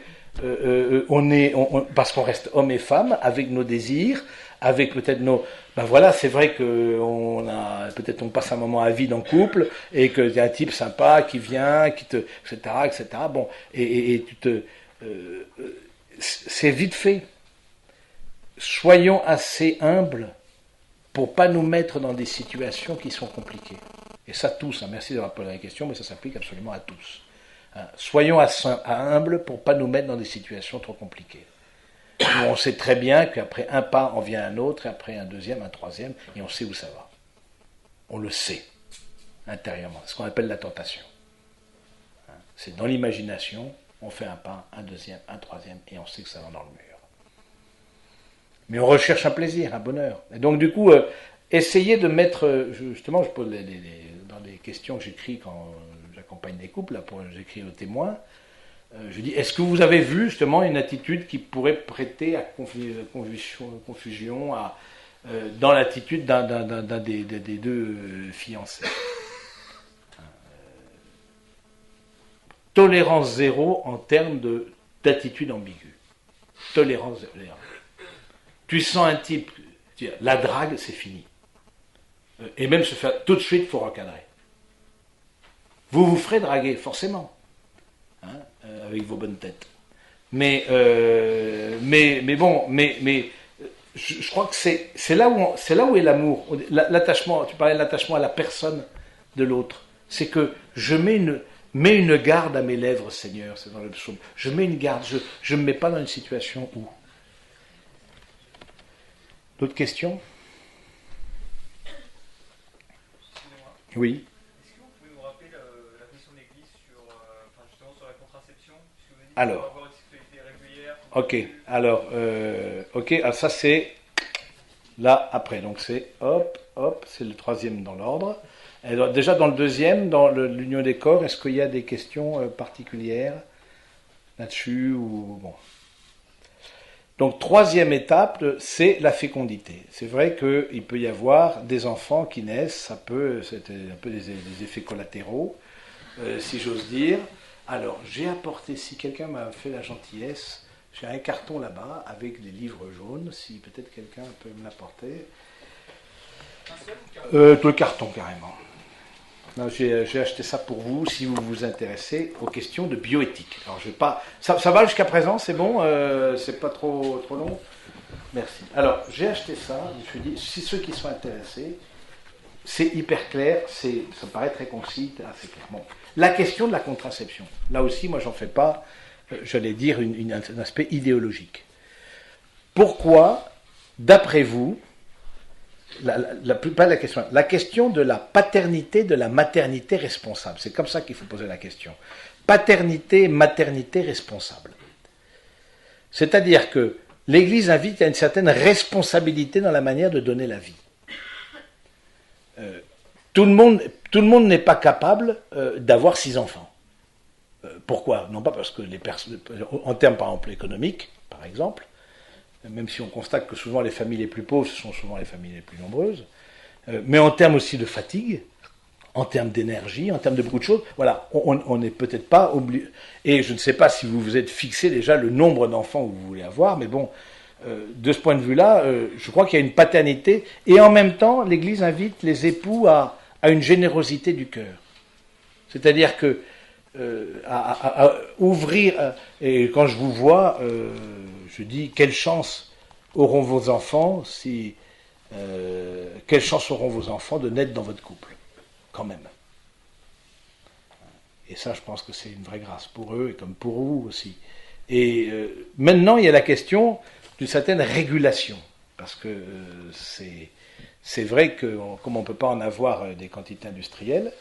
S1: parce qu'on reste homme et femme, avec nos désirs, avec peut-être nos... Ben voilà, c'est vrai qu'on peut-être on passe un moment à vide en couple, et qu'il y a un type sympa qui vient, etc., etc. Bon, et c'est vite fait. Soyons assez humbles pour pas nous mettre dans des situations qui sont compliquées. Et ça tous, merci d'avoir posé la question, mais ça s'applique absolument à tous. Soyons humbles pour pas nous mettre dans des situations trop compliquées. Où on sait très bien qu'après un pas, on vient un autre, et après un deuxième, un troisième, et on sait où ça va. On le sait, intérieurement. C'est ce qu'on appelle la tentation. C'est dans l'imagination, on fait un pas, un deuxième, un troisième, et on sait que ça va dans le mur. Mais on recherche un plaisir, un bonheur. Et donc du coup, essayez de mettre, justement, je pose dans les questions que j'écris quand j'accompagne des couples, là, j'écris aux témoins, je dis, est-ce que vous avez vu justement une attitude qui pourrait prêter à confusion dans l'attitude d'un des 2 fiancés? Tolérance zéro en termes d'attitude ambiguë. Tolérance zéro. Tu sens un type, la drague, c'est fini. Et même se faire tout de suite, il faut recadrer. Vous vous ferez draguer, forcément. avec vos bonnes têtes. Mais bon, je crois que c'est là où est l'amour, l'attachement. Tu parlais de l'attachement à la personne de l'autre. C'est que je mets une garde à mes lèvres, Seigneur. C'est dans le psaume. Je mets une garde. Je me mets pas dans une situation où. D'autres questions? Oui.
S5: Est-ce que vous pouvez nous rappeler la position de l'Église sur, justement sur la contraception, puisque vous avez dit
S1: Alors.
S5: qu'il faut avoir une sexualité régulière.
S1: Ok, alors ça c'est là après, donc c'est hop, c'est le troisième dans l'ordre. Alors, déjà dans le deuxième, dans l'union des corps, est-ce qu'il y a des questions particulières là-dessus ou bon. Donc troisième étape, c'est la fécondité. C'est vrai qu'il peut y avoir des enfants qui naissent, c'est un peu des effets collatéraux, si j'ose dire. Alors j'ai apporté, si quelqu'un m'a fait la gentillesse, j'ai un carton là-bas avec des livres jaunes, si peut-être quelqu'un peut me l'apporter. Tout le carton carrément. J'ai acheté ça pour vous, si vous vous intéressez aux questions de bioéthique. Alors je vais pas, ça va jusqu'à présent, c'est bon, c'est pas trop long. Merci. Alors j'ai acheté ça, je me suis dit, si ceux qui sont intéressés, c'est hyper clair, ça me paraît très concis, assez clair. Bon. La question de la contraception, là aussi, moi j'en fais pas, j'allais dire un aspect idéologique. Pourquoi, d'après vous, pas la question de la paternité, de la maternité responsable. C'est comme ça qu'il faut poser la question. Paternité, maternité responsable. C'est-à-dire que l'Église invite à une certaine responsabilité dans la manière de donner la vie. Tout le monde n'est pas capable d'avoir 6 enfants. Pourquoi? Non pas parce que les personnes, en termes par exemple économiques, par exemple, même si on constate que souvent les familles les plus pauvres, ce sont souvent les familles les plus nombreuses, mais en termes aussi de fatigue, en termes d'énergie, en termes de beaucoup de choses, voilà, on n'est peut-être pas obligé, et je ne sais pas si vous vous êtes fixé déjà le nombre d'enfants que vous voulez avoir, mais bon, de ce point de vue-là, je crois qu'il y a une paternité, et en même temps, l'Église invite les époux à une générosité du cœur. C'est-à-dire que à ouvrir, et quand je vous vois, je dis, quelle chance auront vos enfants quelle chance auront vos enfants de naître dans votre couple, quand même. Et ça, je pense que c'est une vraie grâce pour eux, et comme pour vous aussi. Et maintenant, il y a la question d'une certaine régulation, parce que c'est vrai que, comme on ne peut pas en avoir des quantités industrielles,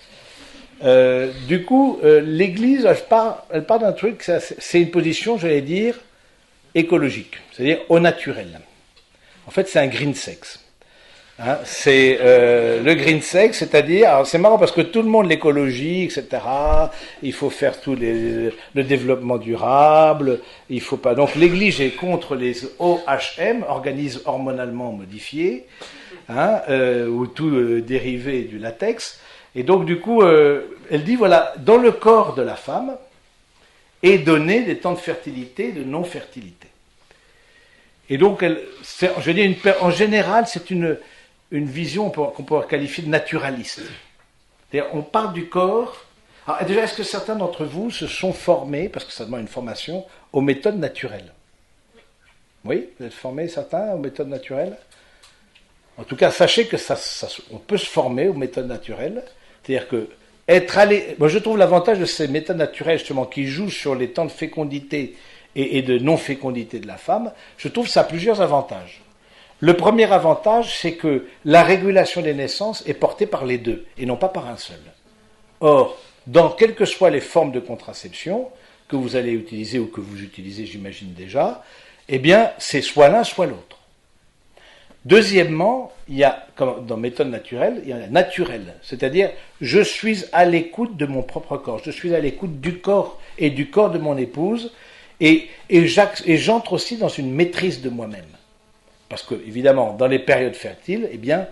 S1: du coup, l'Église, elle part d'un truc, c'est une position, j'allais dire, écologique, c'est-à-dire au naturel. En fait, c'est un green sex. Hein, c'est le green sex, c'est-à-dire, alors c'est marrant parce que tout le monde, l'écologie, etc., il faut faire le développement durable, il faut pas. Donc l'Église est contre les OHM, organismes hormonalement modifiés, hein, ou tout dérivé du latex. Et donc, du coup, elle dit, voilà, dans le corps de la femme est donné des temps de fertilité et de non-fertilité. Et donc, je dis, en général, c'est une vision qu'on pourrait qualifier de naturaliste. C'est-à-dire, on part du corps. Alors, déjà, est-ce que certains d'entre vous se sont formés, parce que ça demande une formation, aux méthodes naturelles? Oui, vous êtes formés, certains, aux méthodes naturelles? En tout cas, sachez que on peut se former aux méthodes naturelles. C'est-à-dire que moi je trouve l'avantage de ces méthodes naturelles justement qui jouent sur les temps de fécondité et de non-fécondité de la femme, je trouve ça a plusieurs avantages. Le premier avantage, c'est que la régulation des naissances est portée par les deux et non pas par un seul. Or, dans quelles que soient les formes de contraception que vous allez utiliser ou que vous utilisez, j'imagine déjà, eh bien, c'est soit l'un, soit l'autre. Deuxièmement, il y a, comme dans méthode naturelle, il y a la naturelle, c'est-à-dire je suis à l'écoute de mon propre corps, je suis à l'écoute du corps et du corps de mon épouse, et j'entre aussi dans une maîtrise de moi-même. Parce que, évidemment, dans les périodes fertiles, eh bien,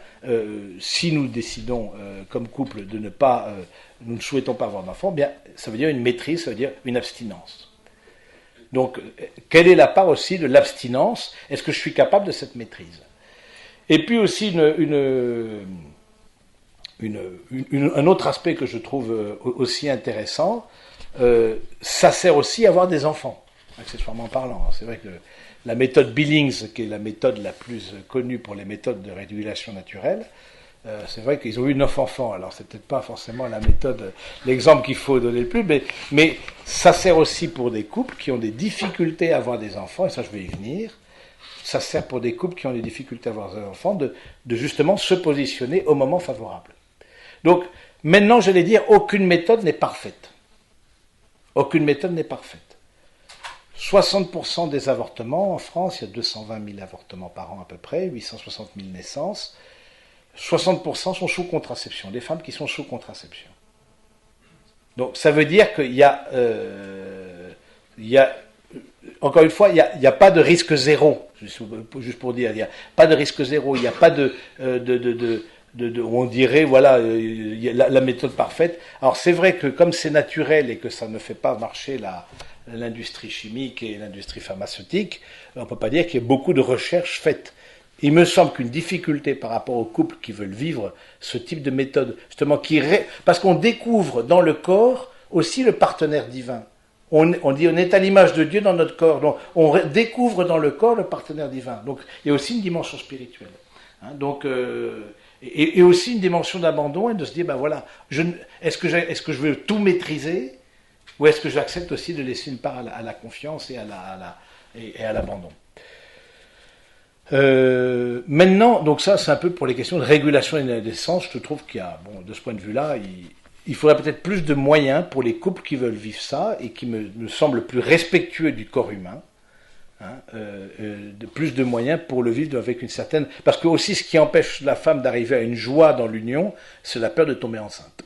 S1: si nous décidons comme couple de nous ne souhaitons pas avoir d'enfant, eh bien, ça veut dire une maîtrise, ça veut dire une abstinence. Donc, quelle est la part aussi de l'abstinence? Est-ce que je suis capable de cette maîtrise? Et puis aussi un autre aspect que je trouve aussi intéressant, ça sert aussi à avoir des enfants, accessoirement parlant. C'est vrai que la méthode Billings, qui est la méthode la plus connue pour les méthodes de régulation naturelle, c'est vrai qu'ils ont eu 9 enfants, alors c'est peut-être pas forcément la méthode, l'exemple qu'il faut donner le plus, mais ça sert aussi pour des couples qui ont des difficultés à avoir des enfants, et ça je vais y venir. Ça sert pour des couples qui ont des difficultés à avoir des enfants de justement se positionner au moment favorable. Donc maintenant, j'allais dire, aucune méthode n'est parfaite. Aucune méthode n'est parfaite. 60% des avortements en France, il y a 220 000 avortements par an à peu près, 860 000 naissances. 60% sont sous contraception, des femmes qui sont sous contraception. Donc ça veut dire qu'il y a, encore une fois, il n'y a pas de risque zéro, juste pour dire, il n'y a pas de risque zéro, il n'y a pas on dirait, voilà, la méthode parfaite. Alors c'est vrai que comme c'est naturel et que ça ne fait pas marcher l'industrie chimique et l'industrie pharmaceutique, on ne peut pas dire qu'il y ait beaucoup de recherches faites. Il me semble qu'une difficulté par rapport aux couples qui veulent vivre ce type de méthode, justement, parce qu'on découvre dans le corps aussi le partenaire divin. On dit on est à l'image de Dieu dans notre corps, donc on découvre dans le corps le partenaire divin. Donc il y a aussi une dimension spirituelle. Hein, donc, et aussi une dimension d'abandon et de se dire, ben voilà, est-ce que je veux tout maîtriser ou est-ce que j'accepte aussi de laisser une part à la confiance et à l'abandon. Maintenant, donc ça c'est un peu pour les questions de régulation et de naissance. Je trouve qu'il y a, bon, de ce point de vue-là, il faudrait peut-être plus de moyens pour les couples qui veulent vivre ça et qui me semblent plus respectueux du corps humain. Hein, de plus de moyens pour le vivre avec une certaine... Parce que aussi ce qui empêche la femme d'arriver à une joie dans l'union, c'est la peur de tomber enceinte.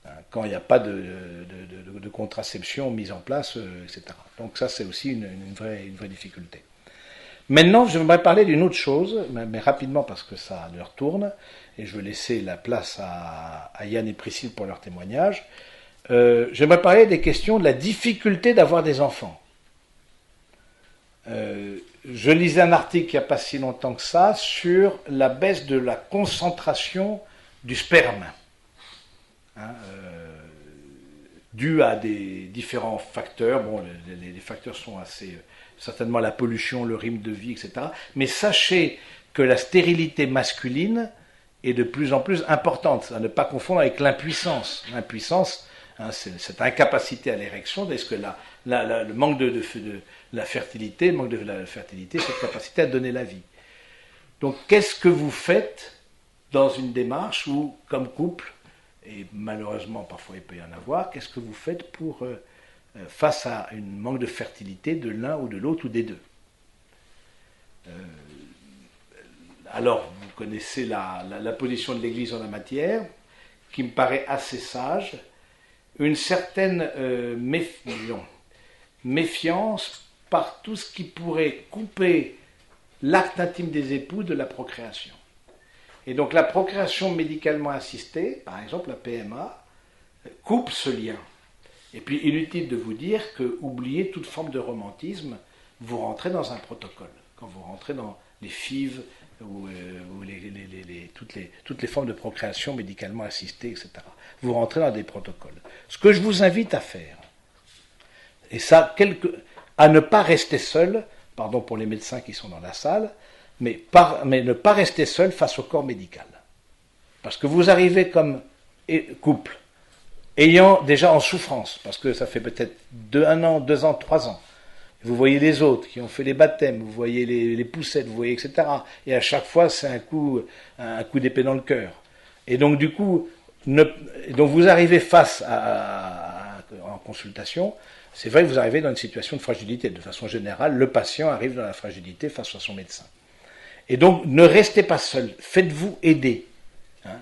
S1: Hein, quand il n'y a pas de contraception mise en place, etc. Donc ça c'est aussi une vraie difficulté. Maintenant, je voudrais parler d'une autre chose, mais rapidement parce que ça leur tourne, et je veux laisser la place à Yann et Priscille pour leur témoignage. J'aimerais parler des questions de la difficulté d'avoir des enfants. Je lisais un article il n'y a pas si longtemps que ça sur la baisse de la concentration du sperme, hein, due à des différents facteurs. Bon, les facteurs sont assez... certainement la pollution, le rythme de vie, etc. Mais sachez que la stérilité masculine est de plus en plus importante, à ne pas confondre avec l'impuissance. L'impuissance, hein, c'est cette incapacité à l'érection, est-ce que le manque de la fertilité, le manque de la fertilité, cette capacité à donner la vie. Donc qu'est-ce que vous faites dans une démarche où, comme couple, et malheureusement parfois il peut y en avoir, qu'est-ce que vous faites pour... face à un manque de fertilité de l'un ou de l'autre ou des deux. Alors, vous connaissez la position de l'Église en la matière, qui me paraît assez sage, une certaine méfiance par tout ce qui pourrait couper l'acte intime des époux de la procréation. Et donc la procréation médicalement assistée, par exemple la PMA, coupe ce lien. Et puis, inutile de vous dire que, oubliez toute forme de romantisme, vous rentrez dans un protocole. Quand vous rentrez dans les FIV ou toutes les formes de procréation médicalement assistée, etc. Vous rentrez dans des protocoles. Ce que je vous invite à faire, et ça, à ne pas rester seul, pardon pour les médecins qui sont dans la salle, mais ne pas rester seul face au corps médical. Parce que vous arrivez comme couple, ayant déjà en souffrance, parce que ça fait peut-être 1 an, 2 ans, 3 ans. Vous voyez les autres qui ont fait les baptêmes, vous voyez les poussettes, vous voyez, etc. Et à chaque fois, c'est un coup d'épée dans le cœur. Et donc, du coup, donc vous arrivez face en consultation, c'est vrai que vous arrivez dans une situation de fragilité. De façon générale, le patient arrive dans la fragilité face à son médecin. Et donc, ne restez pas seul, faites-vous aider. Hein.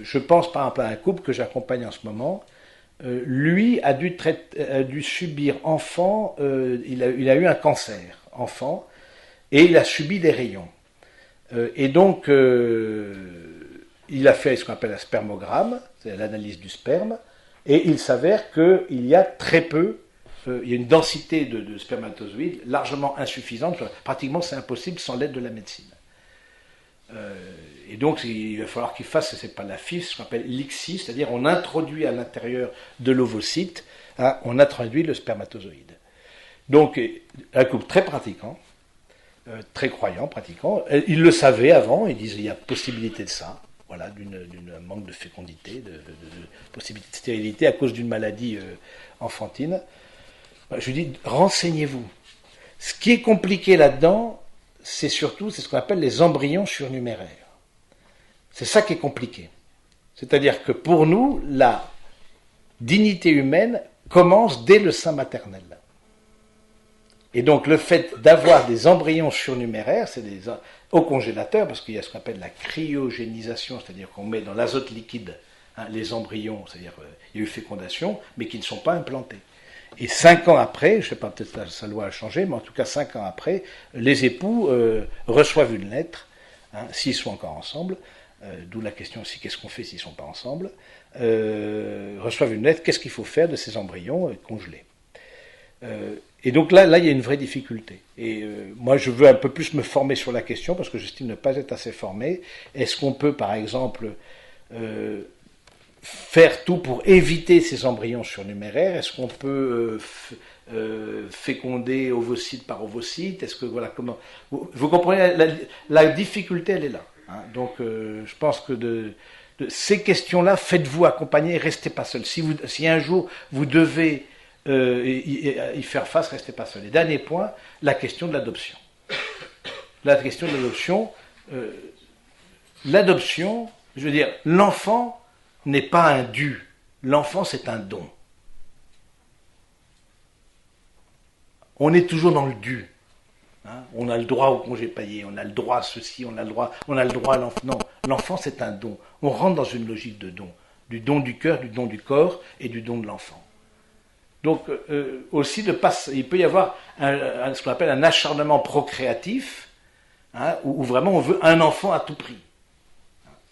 S1: Je pense par exemple à un couple que j'accompagne en ce moment. Lui a dû subir enfant, il a eu un cancer enfant, et il a subi des rayons. Et donc, il a fait ce qu'on appelle un spermogramme, c'est l'analyse du sperme, et il s'avère qu'il y a très peu, il y a une densité de spermatozoïdes largement insuffisante, pratiquement c'est impossible sans l'aide de la médecine. Et donc, il va falloir qu'il fasse, c'est pas la FIV, ce qu'on appelle l'ICSI, c'est-à-dire on introduit à l'intérieur de l'ovocyte, on introduit le spermatozoïde. Donc, un couple très pratiquant, très croyant, pratiquant. Ils le savaient avant, ils disaient il y a possibilité de ça, voilà, d'une manque de fécondité, de possibilité de stérilité à cause d'une maladie enfantine. Je lui dis, renseignez-vous. Ce qui est compliqué là-dedans, c'est surtout ce qu'on appelle les embryons surnuméraires. C'est ça qui est compliqué. C'est-à-dire que pour nous, la dignité humaine commence dès le sein maternel. Et donc le fait d'avoir des embryons surnuméraires, c'est au congélateur, parce qu'il y a ce qu'on appelle la cryogénisation, c'est-à-dire qu'on met dans l'azote liquide les embryons, c'est-à-dire il y a eu fécondation, mais qui ne sont pas implantés. Et 5 ans après, je ne sais pas, peut-être sa loi a changé, mais en tout cas 5 ans après, les époux reçoivent une lettre, s'ils sont encore ensemble, d'où la question aussi, qu'est-ce qu'on fait s'ils ne sont pas ensemble, reçoivent une lettre, qu'est-ce qu'il faut faire de ces embryons congelés. Et donc là, il y a une vraie difficulté. Et moi, je veux un peu plus me former sur la question, parce que j'estime ne pas être assez formé. Est-ce qu'on peut, par exemple, faire tout pour éviter ces embryons surnuméraires? Est-ce qu'on peut féconder ovocyte par ovocyte? Est-ce que, voilà, comment... Vous comprenez, la difficulté, elle est là. Donc, je pense que de ces questions-là, faites-vous accompagner, restez pas seul. Si un jour, vous devez... y faire face, restez pas seul. Et dernier point, la question de l'adoption. La question de l'adoption, je veux dire, l'enfant n'est pas un dû, l'enfant c'est un don. On est toujours dans le dû. On a le droit au congé payé, on a le droit à ceci, on a le droit à l'enfant. Non, l'enfant c'est un don. On rentre dans une logique de don. Du don du cœur, du don du corps et du don de l'enfant. Donc, aussi, il peut y avoir ce qu'on appelle un acharnement procréatif, où vraiment on veut un enfant à tout prix.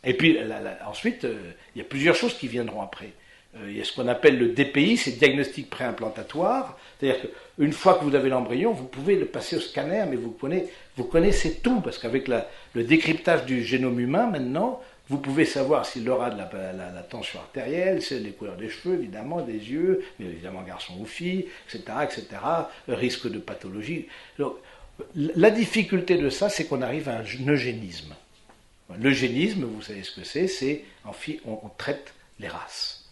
S1: Et puis, ensuite, il y a plusieurs choses qui viendront après. Il y a ce qu'on appelle le DPI, c'est diagnostic préimplantatoire, c'est-à-dire qu'une fois que vous avez l'embryon, vous pouvez le passer au scanner, mais vous connaissez tout, parce qu'avec le décryptage du génome humain, maintenant, vous pouvez savoir s'il aura de la tension artérielle, c'est les couleurs des cheveux, évidemment, des yeux, mais évidemment garçon ou fille, etc., risque de pathologie. Donc, la difficulté de ça, c'est qu'on arrive à un eugénisme. L'eugénisme, vous savez ce que c'est on traite les races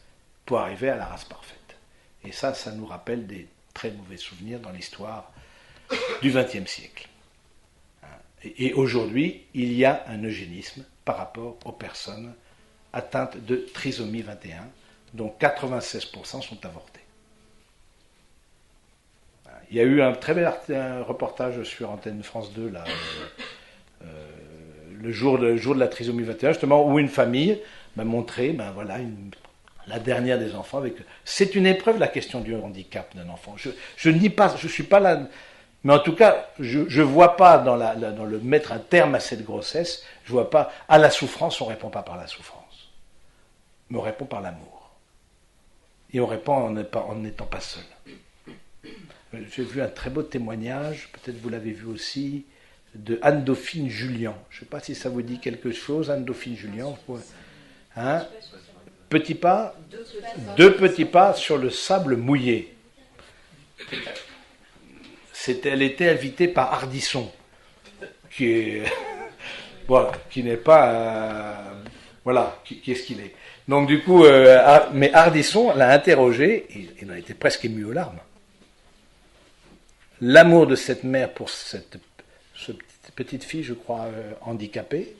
S1: pour arriver à la race parfaite. Et ça nous rappelle des très mauvais souvenirs dans l'histoire du XXe siècle. Et aujourd'hui, il y a un eugénisme par rapport aux personnes atteintes de trisomie 21, dont 96% sont avortées. Il y a eu un très bel reportage sur Antenne France 2, là, le jour de la trisomie 21, justement, où une famille m'a montré, la dernière des enfants. C'est une épreuve, la question du handicap d'un enfant. Je ne dis pas, je ne suis pas là... Mais en tout cas, je ne vois pas dans le mettre un terme à cette grossesse, je ne vois pas, à la souffrance, on ne répond pas par la souffrance. Mais on répond par l'amour. Et on répond en n'étant pas seul. J'ai vu un très beau témoignage, peut-être vous l'avez vu aussi, de Anne-Dauphine Julien. Je ne sais pas si ça vous dit quelque chose, Anne-Dauphine Julien. Petit pas, 2 petits pas sur le sable mouillé. Elle était invitée par Ardisson, qui n'est pas... qui est ce qu'il est. Donc du coup, mais Ardisson l'a interrogé, et il en était presque ému aux larmes. L'amour de cette mère pour cette petite fille, je crois, handicapée,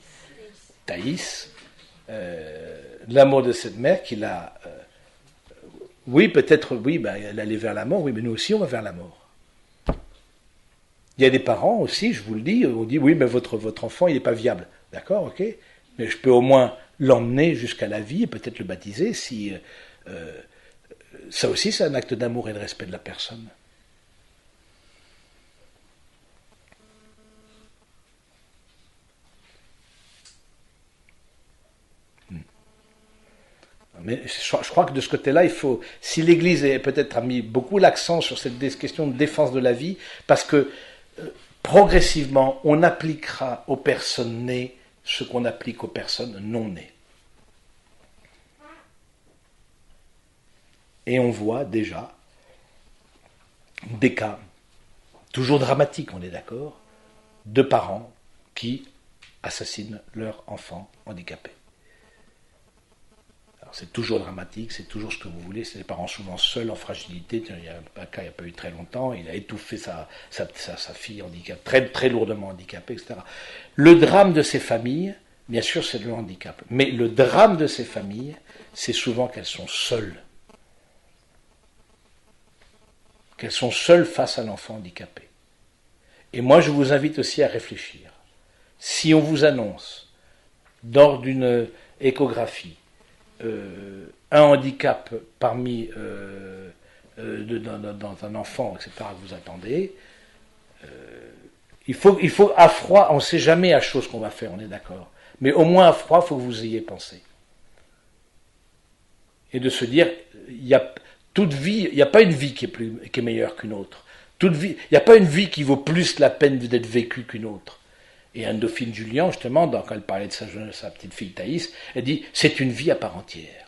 S1: Thaïs, l'amour de cette mère qui l'a... elle allait vers la mort, oui, mais nous aussi on va vers la mort. Il y a des parents aussi, je vous le dis, on dit oui, mais votre enfant, il n'est pas viable. D'accord, ok, mais je peux au moins l'emmener jusqu'à la vie et peut-être le baptiser si... ça aussi, c'est un acte d'amour et de respect de la personne. Mais je crois que de ce côté-là, il faut... Si l'Église peut-être a mis beaucoup l'accent sur cette question de défense de la vie, parce que progressivement, on appliquera aux personnes nées ce qu'on applique aux personnes non nées. Et on voit déjà des cas, toujours dramatiques, on est d'accord, de parents qui assassinent leur enfant handicapé. Alors c'est toujours dramatique, c'est toujours ce que vous voulez, c'est des parents souvent seuls, en fragilité. Il y a un cas, il n'y a pas eu très longtemps, il a étouffé sa fille handicapée, très, très lourdement handicapée, etc. Le drame de ces familles, bien sûr, c'est le handicap. Mais le drame de ces familles, c'est souvent qu'elles sont seules. Qu'elles sont seules face à l'enfant handicapé. Et moi, je vous invite aussi à réfléchir. Si on vous annonce, lors d'une échographie, un handicap parmi dans un enfant, etc., que vous attendez, il faut à froid, on ne sait jamais à chaud ce qu'on va faire, on est d'accord. Mais au moins à froid, il faut que vous ayez pensé. Et de se dire, il y a toute vie, il n'y a pas une vie qui est meilleure qu'une autre. Toute vie, il n'y a pas une vie qui vaut plus la peine d'être vécue qu'une autre. Et Anne-Dauphine Jullian, justement, quand elle parlait de sa petite fille Thaïs, elle dit, c'est une vie à part entière.